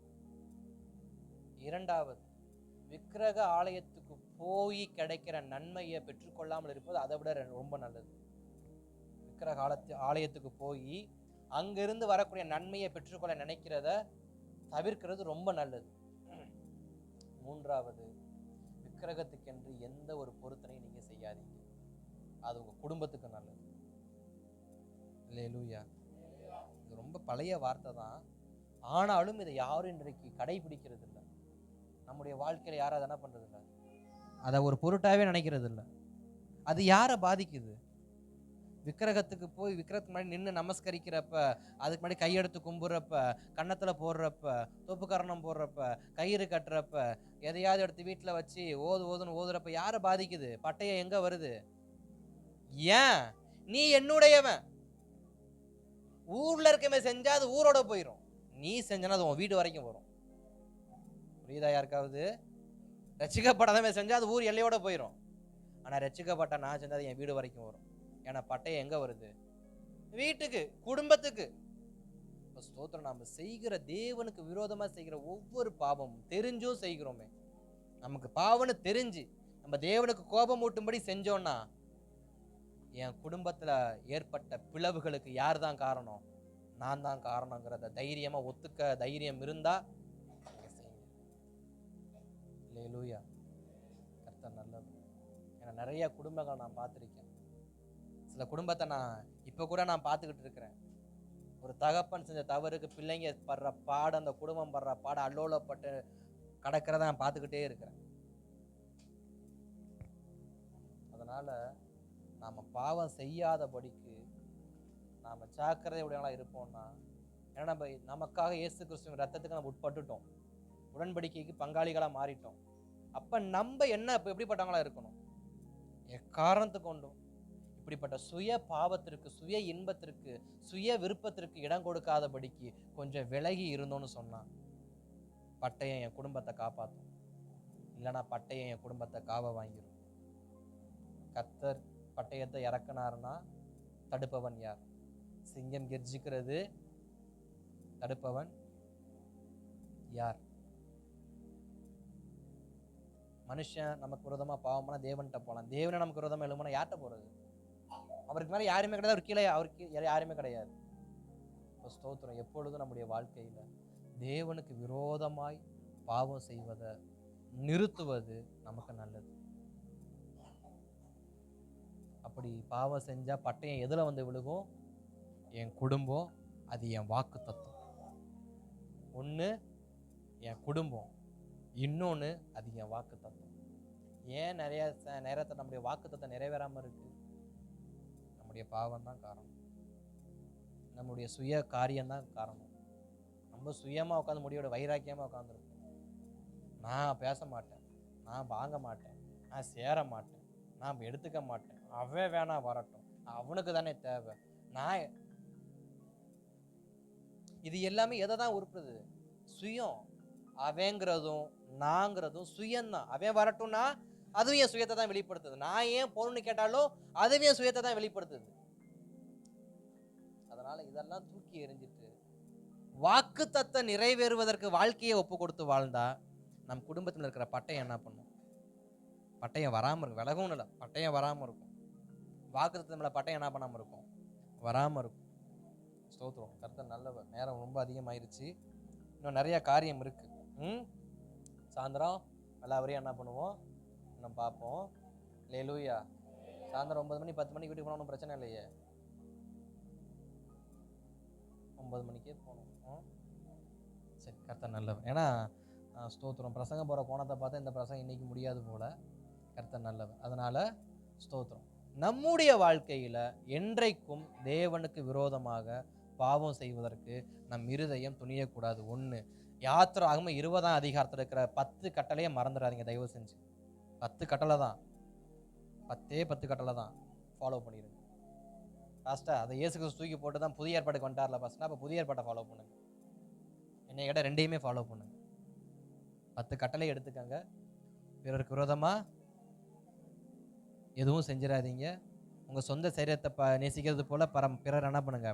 இரண்டாவது, விக்கிரக ஆலயத்துக்கு போய் கிடைக்கிற நன்மையை பெற்றுக்கொள்ளாமல் இருப்பது அதை விட ரொம்ப நல்லது. விக்கிரக ஆலயத்துக்கு போய் அங்கிருந்து வரக்கூடிய நன்மையை பெற்றுக்கொள்ள நினைக்கிறத தவிர்க்கிறது ரொம்ப நல்லது. மூன்றாவது, விக்கிரகத்துக்கென்று எந்த ஒரு பொருத்தனையும் நீங்க செய்யாதீங்க. அது உங்க குடும்பத்துக்கு நல்லது. அல்லேலூயா. இது ரொம்ப பழைய வார்த்தை தான். ஆனாலும் இதை யாரும் இன்றைக்கு கடைபிடிக்கிறது இல்லை. நம்முடைய வாழ்க்கையில யாரும் அதை என்ன பண்றது இல்லை, அதை ஒரு பொருட்டாவே நினைக்கிறது இல்லை. அது யாரை பாதிக்குது? விக்கிரகத்துக்கு போய் விக்கிரகத்துக்கு முன்னாடி நின்று நமஸ்கரிக்கிறப்ப, அதுக்கு முன்னாடி கையெடுத்து கும்புறப்ப, கன்னத்துல போடுறப்ப, தோப்புக்கரணம் போடுறப்ப, கயிறு கட்டுறப்ப, எதையாவது எடுத்து வீட்டுல வச்சு ஓதுன்னு ஓதுறப்ப யாரை பாதிக்குது? பட்டயம் எங்க வருது? ஏன்? நீ என்னுடையவன். ஊர்ல இருக்கமே செஞ்சா அது ஊரோட போயிடும். நீ செஞ்சனா அது உன் வீடு வரைக்கும் வரும். புரியுதா யாருக்காவது? ரட்சிக்கப்படாதவன் செஞ்சா அது ஊர் எல்லையோட போயிடும். ஆனா ரட்சிக்கப்பட்ட நான் செஞ்சா அது என் வீடு வரைக்கும் வரும். ஏன்னா பட்டயம் எங்க வருது? வீட்டுக்கு, குடும்பத்துக்கு. ஸ்தோத்திரம். நாம செய்கிற தேவனுக்கு விரோதமா செய்கிற ஒவ்வொரு பாவமும் தெரிஞ்சும் செய்கிறோமே, நமக்கு பாவம்னு தெரிஞ்சு நம்ம தேவனுக்கு கோபம் ஊட்டும்படி செஞ்சோம்னா, என் குடும்பத்துல ஏற்பட்ட பிளவுகளுக்கு யார் தான் காரணம்? நான் தான் காரணங்கிறத தைரியமா ஒத்துக்க தைரியம் இருந்தா அல்லேலூயா. கர்த்தர் நல்லவர். ஏன்னா நிறைய குடும்பங்கள் நான் பார்த்திருக்கேன். சில குடும்பத்தை நான் இப்ப கூட நான் பார்த்துக்கிட்டு இருக்கிறேன். ஒரு தகப்பன் செஞ்ச தவறுக்கு பிள்ளைங்க படுற பாடு, அந்த குடும்பம் படுற பாடு அல்லோலப்பட்டு கடக்கிறத நான் பார்த்துக்கிட்டே இருக்கிறேன். அதனால நாம பாவம் செய்யாதபடிக்கு நாம ஜாக்கிரதையுடையவங்களா இருப்போம்னா, ஏன்னா நம்ம நமக்காக இயேசு கிறிஸ்துவின் ரத்தத்துக்கு நம்ம உட்பட்டுட்டோம், உடன்படிக்கைக்கு பங்காளிகளா மாறிட்டோம். அப்ப நம்ம என்ன எப்படிப்பட்டவங்களா இருக்கணும்? எக்காரணத்துக்கு கொண்டும் இப்படிப்பட்ட சுய பாவத்திற்கு, சுய இன்பத்திற்கு, சுய விருப்பத்திற்கு இடம் கொடுக்காதபடிக்கு கொஞ்சம் விலகி இருந்தோம்னு சொன்னா, பட்டயம் என் குடும்பத்தை காப்பாற்றும். இல்லைன்னா பட்டயம் என் குடும்பத்தை காவ வாங்கிடும். கர்த்தர் பட்டயத்தை இறக்குனாருன்னா தடுப்பவன் யார்? சிங்கம் கெர்ஜிக்கிறது, தடுப்பவன் யார்? மனுஷன் நமக்கு விரோதமா பாவம் பண்ணா தேவன்கிட்ட போகலாம். தேவனை நமக்கு விரோதமா எழுமனா யார்கிட்ட போறது? அவருக்கு மேல யாருமே கிடையாது, அவர் கீழே அவருக்கு யாருமே கிடையாது. ஸ்தோத்திரம். எப்பொழுதும் நம்முடைய வாழ்க்கையில தேவனுக்கு விரோதமாய் பாவம் செய்வதை நிறுத்துவது நமக்கு நல்லது. அப்படி பாவம் செஞ்சா பட்டயம் எதுல வந்து விழுகும்? என் குடும்பம். அது என் வாக்கு தத்துவம். ஒண்ணு என் குடும்பம், இன்னொன்னு அது என் வாக்கு தத்துவம். ஏன் நிறைய நேரத்தை நம்முடைய வாக்கு தத்துவம் நிறைவேறாம இருக்கு? நம்முடைய பாவம் தான் காரணம். நம்முடைய சுய காரியம் தான் காரணம். நம்ம சுயமா உட்காந்து முடியோட வைராக்கியமா உட்காந்துருக்கோம். நான் பேச மாட்டேன், நான் வாங்க மாட்டேன், நான் சேர மாட்டேன், நான் எடுத்துக்க மாட்டேன், அவன் வேணா வரட்டும், அவனுக்கு தானே தேவை. நான் இது எல்லாமே எதை தான் உருப்புறது? சுயம். அவங்கிறதும் நாங்கிறதும் சுயம்தான். அவன் வரட்டும்னா அதுவும் என் சுயத்தை தான் வெளிப்படுத்துது. நான் ஏன் போகணும்னு கேட்டாலும் அதுவும் என் சுயத்தை தான் வெளிப்படுத்துது. அதனால இதெல்லாம் தூக்கி எறிஞ்சிட்டு வாக்கு தத்த நிறைவேறுவதற்கு வாழ்க்கையை ஒப்பு கொடுத்து வாழ்ந்தா நம் குடும்பத்தில் இருக்கிற பட்டயம் என்ன பண்ணும்? பட்டயம் வராம இருக்கும். விலகவும் இல்லை, பட்டயம் வராம இருக்கும். வாக்கு தத்தம்ல பட்டயம் என்ன பண்ணாம இருக்கும்? வராம இருக்கும். ஸ்தோத்திரம். கர்த்தர் நல்லவர். நேரம் ரொம்ப அதிகமாயிருச்சு, இன்னும் நிறைய காரியம் இருக்கு. சாயந்தரம் எல்லாவரையும் என்ன பண்ணுவோம், நம்ம பார்ப்போம். அல்லேலூயா. சாயந்தரம் 9 மணி 10 மணிக்கு வீட்டுக்கு போனால் ஒன்றும் பிரச்சனை இல்லையே, 9 மணிக்கே போகணும். சரி, கர்த்தர் நல்லவர். ஏன்னா ஸ்தோத்திரம், பிரசங்கம் போகிற கோணத்தை பார்த்தா இந்த பிரசங்கம் இன்னைக்கு முடியாது போல. கர்த்தர் நல்லவர். அதனால ஸ்தோத்திரம். நம்முடைய வாழ்க்கையில என்றைக்கும் தேவனுக்கு விரோதமாக பாவம் செய்வதற்கு நம் இருதயம் துணியக்கூடாது. ஒன்று, யாத்திராகம 20ஆம் அதிகாரத்தில் இருக்கிற 10 கட்டளையை மறந்துடாதீங்க தயவு செஞ்சு. 10 கட்டளை தான், 10 கட்டளை தான், ஃபாலோ பண்ணிடுங்க. பாஸ்டா அதை இயேசு கிறிஸ்து தூக்கி போட்டு தான் புதிய ஏற்பாடுக்கு வந்துட்டார்ல பாஸ்டா, அப்போ புதிய ஏற்பாட்டை ஃபாலோ பண்ணுங்க. என்னை கேட்ட ரெண்டையுமே ஃபாலோ பண்ணுங்க. 10 கட்டளை எடுத்துக்கங்க. பிறருக்கு விரோதமாக எதுவும் செஞ்சிடாதீங்க. உங்கள் சொந்த சரீரத்தை நேசிக்கிறது போல் பிறர் என்ன பண்ணுங்க,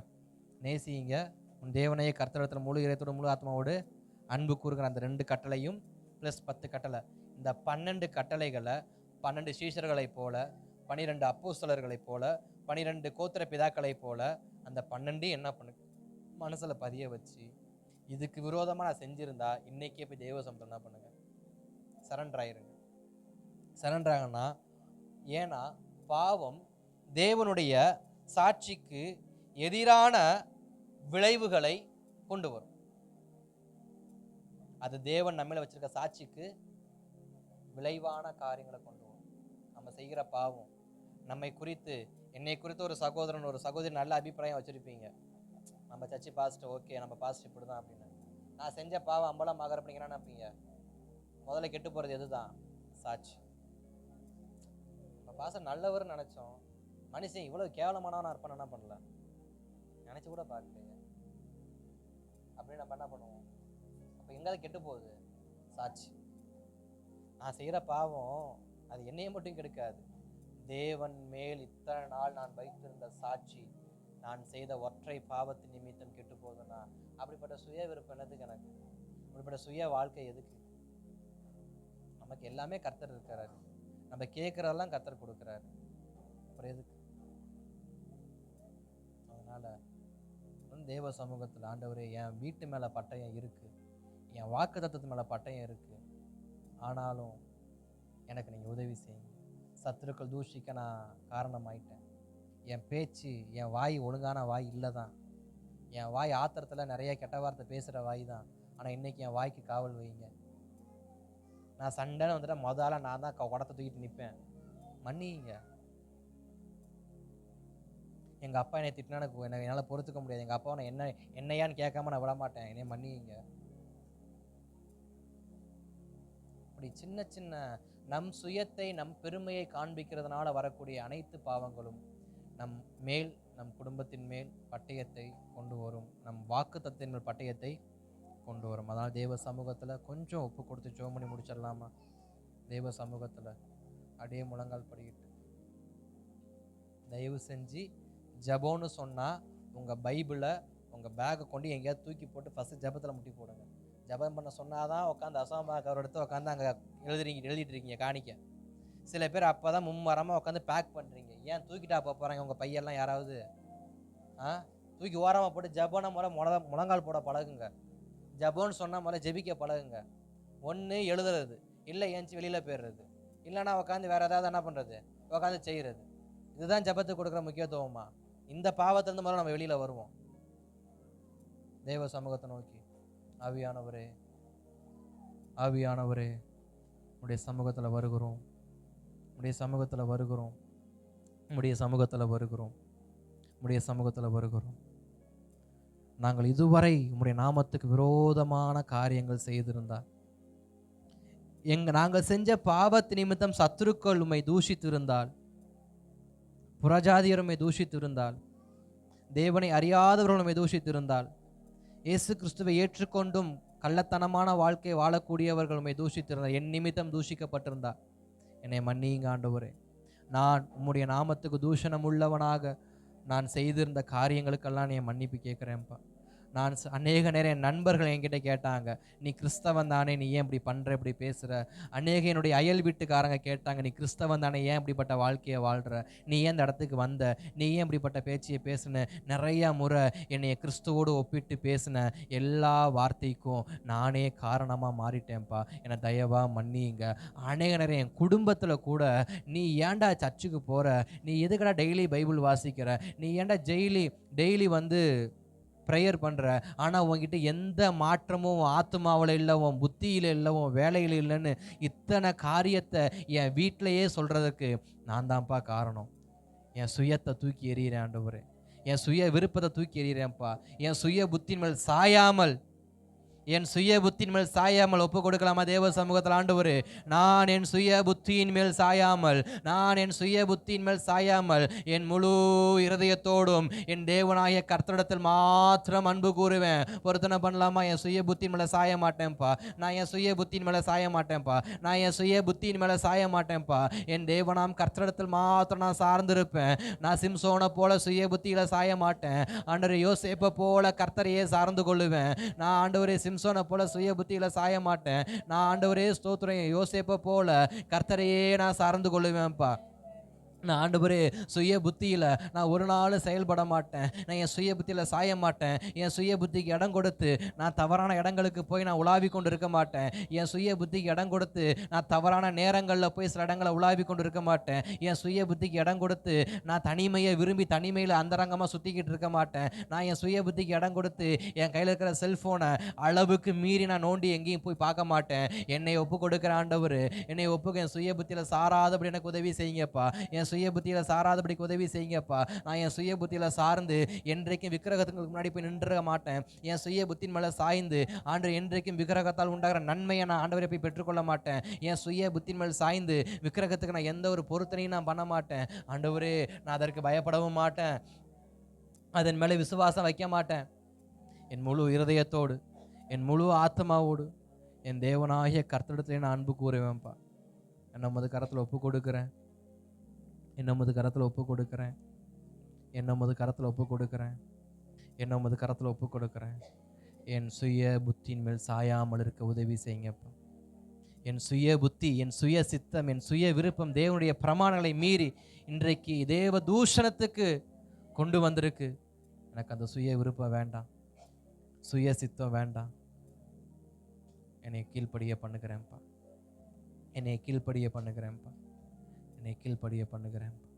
நேசிங்க. உன் தேவனையே கர்த்தரிடத்தில் முழு இதயத்தோடு முழு ஆத்மாவோடு அன்பு கூறுகிற அந்த 2 கட்டளையும் ப்ளஸ் 10 கட்டளை. இந்த 12 கட்டளைகளை 12 சீஷர்களைப் போல, 12 அப்போஸ்தலர்களைப் போல, 12 கோத்திர பிதாக்களைப் போல அந்த 12 என்ன பண்ணு மனசில் பதிய வச்சு, இதுக்கு விரோதமாக நான் செஞ்சுருந்தா இன்னைக்கே போய் தேவ சமூகத்தில் என்ன பண்ணுங்க, சரண்டர் ஆயிருங்க. சரண்டர் ஆகனா, ஏன்னா பாவம் தேவனுடைய சாட்சிக்கு எதிரான விளைவுகளை கொண்டு வரும். அது தேவன் நம்மள வச்சிருக்க சாட்சிக்கு விளைவான காரியங்களை கொண்டு வரும். நம்ம செய்கிற பாவம் நம்மை குறித்து, என்னை குறித்து ஒரு சகோதரன் ஒரு சகோதரி நல்ல அபிப்பிராயம் வச்சிருப்பீங்க. நம்ம சர்ச்சு பாஸ்ட் ஓகே, நம்ம பாஸ்ட் இப்படி தான் அப்படின்னு. நான் செஞ்ச பாவம் அம்பலம் ஆகிறப்பீங்கன்னா நினைப்பீங்க, முதல்ல கெட்டு போகிறது எதுதான்? சாட்சி. நம்ம பாஸ்டர் நல்லவர்னு நினைச்சோம், மனுஷன் இவ்வளவு கேவலமானவனா இருப்பான்னு என்ன பண்ணல, நினைச்சு கூட பார்க்கலையே அப்படின்னு நம்ம என்ன பண்ணுவோம்? அப்போ எங்காவது கெட்டு போகுது சாட்சி. நான் செய்கிற பாவம் அது என்னைய மட்டும் கெடுக்காது, தேவன் மேல் இத்தனை நாள் நான் வைத்திருந்த சாட்சி நான் செய்த ஒற்றை பாவத்தின் நிமித்தம் கெட்டு போகுதுன்னா, அப்படிப்பட்ட சுய விருப்பம் என்னதுக்கு எனக்கு? அப்படிப்பட்ட சுய வாழ்க்கை எதுக்கு? நமக்கு எல்லாமே கர்த்தர் இருக்கிறாரு, நம்ம கேட்குறதெல்லாம் கர்த்தர் கொடுக்குறாரு, அப்புறம் எதுக்கு? அதனால தேவ சமூகத்தில் ஆண்டவரே, என் வீட்டு மேலே பட்டயம் இருக்கு, என் வாக்கு தத்துவத்து மேலே பட்டயம் இருக்கு, ஆனாலும் எனக்கு நீங்கள் உதவி செய்யுங்க. சத்துருக்கள் தூஷிக்க நான் காரணமாயிட்டேன். என் பேச்சு, என் வாய் ஒழுங்கான வாய் இல்லை தான். என் வாய் ஆத்திரத்தில் நிறைய கெட்ட வார்த்தை பேசுகிற வாய் தான். ஆனால் இன்னைக்கு என் வாய்க்கு காவல் வைங்க. நான் சண்டைன்னு வந்துட்டு முதல்ல நான் தான் குடத்தை தூக்கிட்டு நிற்பேன். மன்னிங்க. எங்கள் அப்பா என்னை திட்டினா எனக்கு என்னால் பொறுத்துக்க முடியாது. எங்கள் அப்பாவை நான் என்னையான்னு கேட்காம நான் விட மாட்டேன். என்னை மன்னிங்க. அப்படி சின்ன சின்ன நம் சுயத்தை, நம் பெருமையை காண்பிக்கிறதுனால வரக்கூடிய அனைத்து பாவங்களும் நம் மேல், நம் குடும்பத்தின் மேல் பட்டயத்தை கொண்டு வரும், நம் வாக்கு தத்தின் மேல் பட்டயத்தை கொண்டு வரும். அதனால் தேவ சமூகத்தில் கொஞ்சம் ஒப்பு கொடுத்து ஜெபம் பண்ணி முடிச்சிடலாமா? தேவ சமூகத்தில் அப்படியே முழங்கால் படிக்கிட்டு தயவு செஞ்சு ஜபோன்னு சொன்னால் உங்கள் பைபிளை உங்கள் பேக்கை கொண்டு எங்கேயாவது தூக்கி போட்டு ஃபஸ்ட்டு ஜபத்தில் முட்டி போடுங்க. ஜபம் பண்ண சொன்னாதான் உட்காந்து அசாம்பாக்கவர் எடுத்து உட்காந்து அங்கே எழுதிட்டு இருக்கீங்க காணிக்க. சில பேர் அப்போ தான் மும்மரமாக உட்காந்து பேக் பண்ணுறீங்க. ஏன் தூக்கிட்டா போகிறாங்க உங்கள் பையெல்லாம்? யாராவது தூக்கி ஓரமாக போட்டு ஜபோன முழங்கால் போட பழகுங்க. ஜபோன்னு சொன்னால் முதல்ல ஜெபிக்க பழகுங்க. ஒன்று எழுதுறது, இல்லை ஏஞ்சி வெளியில் போயிடுறது, இல்லைன்னா உட்காந்து வேறு ஏதாவது என்ன பண்ணுறது, உட்காந்து செய்கிறது. இதுதான் ஜபத்துக்கு கொடுக்குற முக்கியத்துவமா? இந்த பாவத்திலிருந்து முதல்ல நம்ம வெளியில் வருவோம். தேவ சமூகத்தை நோக்கி, ஆவியானவரே, ஆவியானவரே, உடைய சமூகத்தில் வருகிறோம், உடைய சமூகத்தில் வருகிறோம், உடைய சமூகத்தில் வருகிறோம், உடைய சமூகத்தில் வருகிறோம். நாங்கள் இதுவரை உம்முடைய நாமத்துக்கு விரோதமான காரியங்கள் செய்திருந்தால், நாங்கள் செஞ்ச பாவத்து நிமித்தம் சத்துருக்கள் உம்மை தூஷித்திருந்தால், புறஜாதியர் உம்மை தூஷித்திருந்தால், தேவனை அறியாதவர்கள் உம்மை தூஷித்திருந்தால், இயேசு கிறிஸ்துவை ஏற்றுக்கொண்டும் கள்ளத்தனமான வாழ்க்கை வாழக்கூடியவர்கள் உம்மை தூஷித்திருந்தால், என் நிமித்தம் தூஷிக்கப்பட்டிருந்தால் என்னை மன்னியுங்க ஆண்டவரே. நான் உம்முடைய நாமத்துக்கு தூஷணம் உள்ளவனாக நான் செய்திருந்த காரியங்களுக்கெல்லாம் நீ மன்னிப்பு கேட்குறேன்ப்பா. நான் அநேக நேரம் என் நண்பர்கள் என்கிட்ட கேட்டாங்க, நீ கிறிஸ்தவன் தானே, நீ ஏன் இப்படி பண்ற, இப்படி பேசுற? அநேக என்னுடைய அயல் வீட்டுக்காரங்க கேட்டாங்க, நீ கிறிஸ்தவன் தானே, ஏன் இப்படிப்பட்ட வாழ்க்கையை வாழ்ற? நீ ஏன் இந்த இடத்துக்கு வந்த? நீ ஏன் இப்படிப்பட்ட பேச்சையை பேசுன? நிறைய முறை என்னைய கிறிஸ்துவோடு ஒப்பிட்டு பேசின எல்லா வார்த்தைக்கும் நானே காரணமா மாறிட்டேன்ப்பா, என்னை தயவா மன்னியுங்க. அநேக நேரம் என் குடும்பத்துல கூட, நீ ஏன்டா சர்ச்சுக்கு போற, நீ எதுக்கடா டெய்லி பைபிள் வாசிக்கிற, நீ ஏன்டா டெய்லி வந்து ப்ரேயர் பண்ற, ஆனா உன்கிட்ட எந்த மாற்றமும் உன் ஆத்துமாவில் இல்லை, உன் புத்தியில இல்லை, உன் வேலையில் இல்லைன்னு இத்தனை காரியத்தை என் வீட்டிலையே சொல்றதுக்கு நான் தான்ப்பா காரணம். என் சுயத்தை தூக்கி எறிகிறேன் ஆண்டவரே, என் சுய விருப்பத்தை தூக்கி எறிகிறேன்ப்பா. என் சுய புத்தின் மேல் சாயாமல், என் சுய புத்தின் மேல் சாயாமல் ஒப்பு கொடுக்கலாமா தேவ சமூகத்தில்? ஆண்டவரே, நான் என் சுய புத்தியின் மேல் சாயாமல், நான் என் சுய புத்தியின் மேல் சாயாமல் என் முழு இருதயத்தோடும் என் தேவனாய கர்த்தரிடத்தில் மாத்திரம் அன்பு கூறுவேன். பொருத்தனை பண்ணலாமா? என் சுய புத்தியின் மேலே சாய மாட்டேன்ப்பா, நான் என் சுய புத்தியின் மேலே சாய மாட்டேன்ப்பா, நான் என் சுய புத்தியின் மேலே சாய மாட்டேன்ப்பா. என் தேவனாம் கர்த்தரிடத்தில் மாத்திரம் நான் சார்ந்திருப்பேன். நான் சிம்சோனை போல சுய புத்தியில சாய மாட்டேன். ஆண்டவரே, யோசேப்பை போல கர்த்தரையே சார்ந்து கொள்ளுவேன். நான் ஆண்டவரே சிம்சோனை போல சுய புத்தியில சாய மாட்டேன். நான் ஆண்டவரே ஸ்தோத்திரம், யோசேப்பை போல கர்த்தரையே நான் சார்ந்து கொள்ளுவேன்ப்பா. நான் ஆண்டவரே சுய புத்தியில் நான் ஒரு நாள் செயல்பட மாட்டேன். நான் என் சுய புத்தியில் சாய மாட்டேன். என் சுய புத்திக்கு இடம் கொடுத்து நான் தவறான இடங்களுக்கு போய் நான் உலாவி கொண்டு இருக்க மாட்டேன். என் சுய புத்திக்கு இடம் கொடுத்து நான் தவறான நேரங்களில் போய் சில இடங்களை உலாவி கொண்டு இருக்க மாட்டேன். என் சுய புத்திக்கு இடம் கொடுத்து நான் தனிமையை விரும்பி தனிமையில் அந்தரங்கமாக சுற்றிக்கிட்டு இருக்க மாட்டேன். நான் என் சுய புத்திக்கு இடம் கொடுத்து என் கையில் இருக்கிற செல்ஃபோனை அளவுக்கு மீறி நான் நோண்டி எங்கேயும் போய் பார்க்க மாட்டேன். என்னை ஒப்பு கொடுக்குற ஆண்டவர், என்னை ஒப்புக்க என் சுய புத்தியில் சாராதபடி எனக்கு உதவி செய்யுங்கப்பா. என் சுய புத்தியில் சாராதபடிக்கு உதவி செய்யுங்கப்பா. நான் என் சுய புத்தியில் சார்ந்து என்றைக்கும் விக்கிரகத்துக்கு முன்னாடி போய் நின்ற மாட்டேன். என் சுய புத்தின் மேலே சாய்ந்து ஆண்டவர் என்றைக்கும் விக்கிரகத்தால் உண்டாகிற நன்மையை நான் ஆண்டவரை போய் பெற்றுக்கொள்ள மாட்டேன். என் சுய புத்தின் மேல் சாய்ந்து விக்கிரகத்துக்கு நான் எந்த ஒரு பொருத்தனையும் நான் பண்ண மாட்டேன். ஆண்டவரே, நான் அதற்கு பயப்படவும் மாட்டேன், அதன் மேலே விசுவாசம் வைக்க மாட்டேன். என் முழு இருதயத்தோடு, என் முழு ஆத்மாவோடு என் தேவனாகிய கர்த்தரிடத்திலே நான் அன்பு கூறுவேன்ப்பா. என்ன உமது கரத்தில் ஒப்பு கொடுக்குறேன், என்ன உமது கரத்தில் ஒப்பு கொடுக்குறேன், என்ன உமது கரத்தில் ஒப்பு கொடுக்குறேன், என்ன உமது கரத்தில் ஒப்பு கொடுக்குறேன். என் சுய புத்தியின் மேல் சாயாமல் இருக்க உதவி செய்யுங்கப்பா. என் சுய புத்தி, என் சுய சித்தம், என் சுய விருப்பம் தேவனுடைய பிரமாணங்களை மீறி இன்றைக்கு தேவ தூஷணத்துக்கு கொண்டு வந்திருக்கு. எனக்கு அந்த சுய விருப்பம் வேண்டாம், சுய சித்தம் வேண்டாம். என்னை கீழ்ப்படிய பண்ணுகிறேன்ப்பா, என்னை கீழ்ப்படிய பண்ணுகிறேன்ப்பா, என்னை கீழ்ப்படிய பண்ணுகிறேன்ப்பா.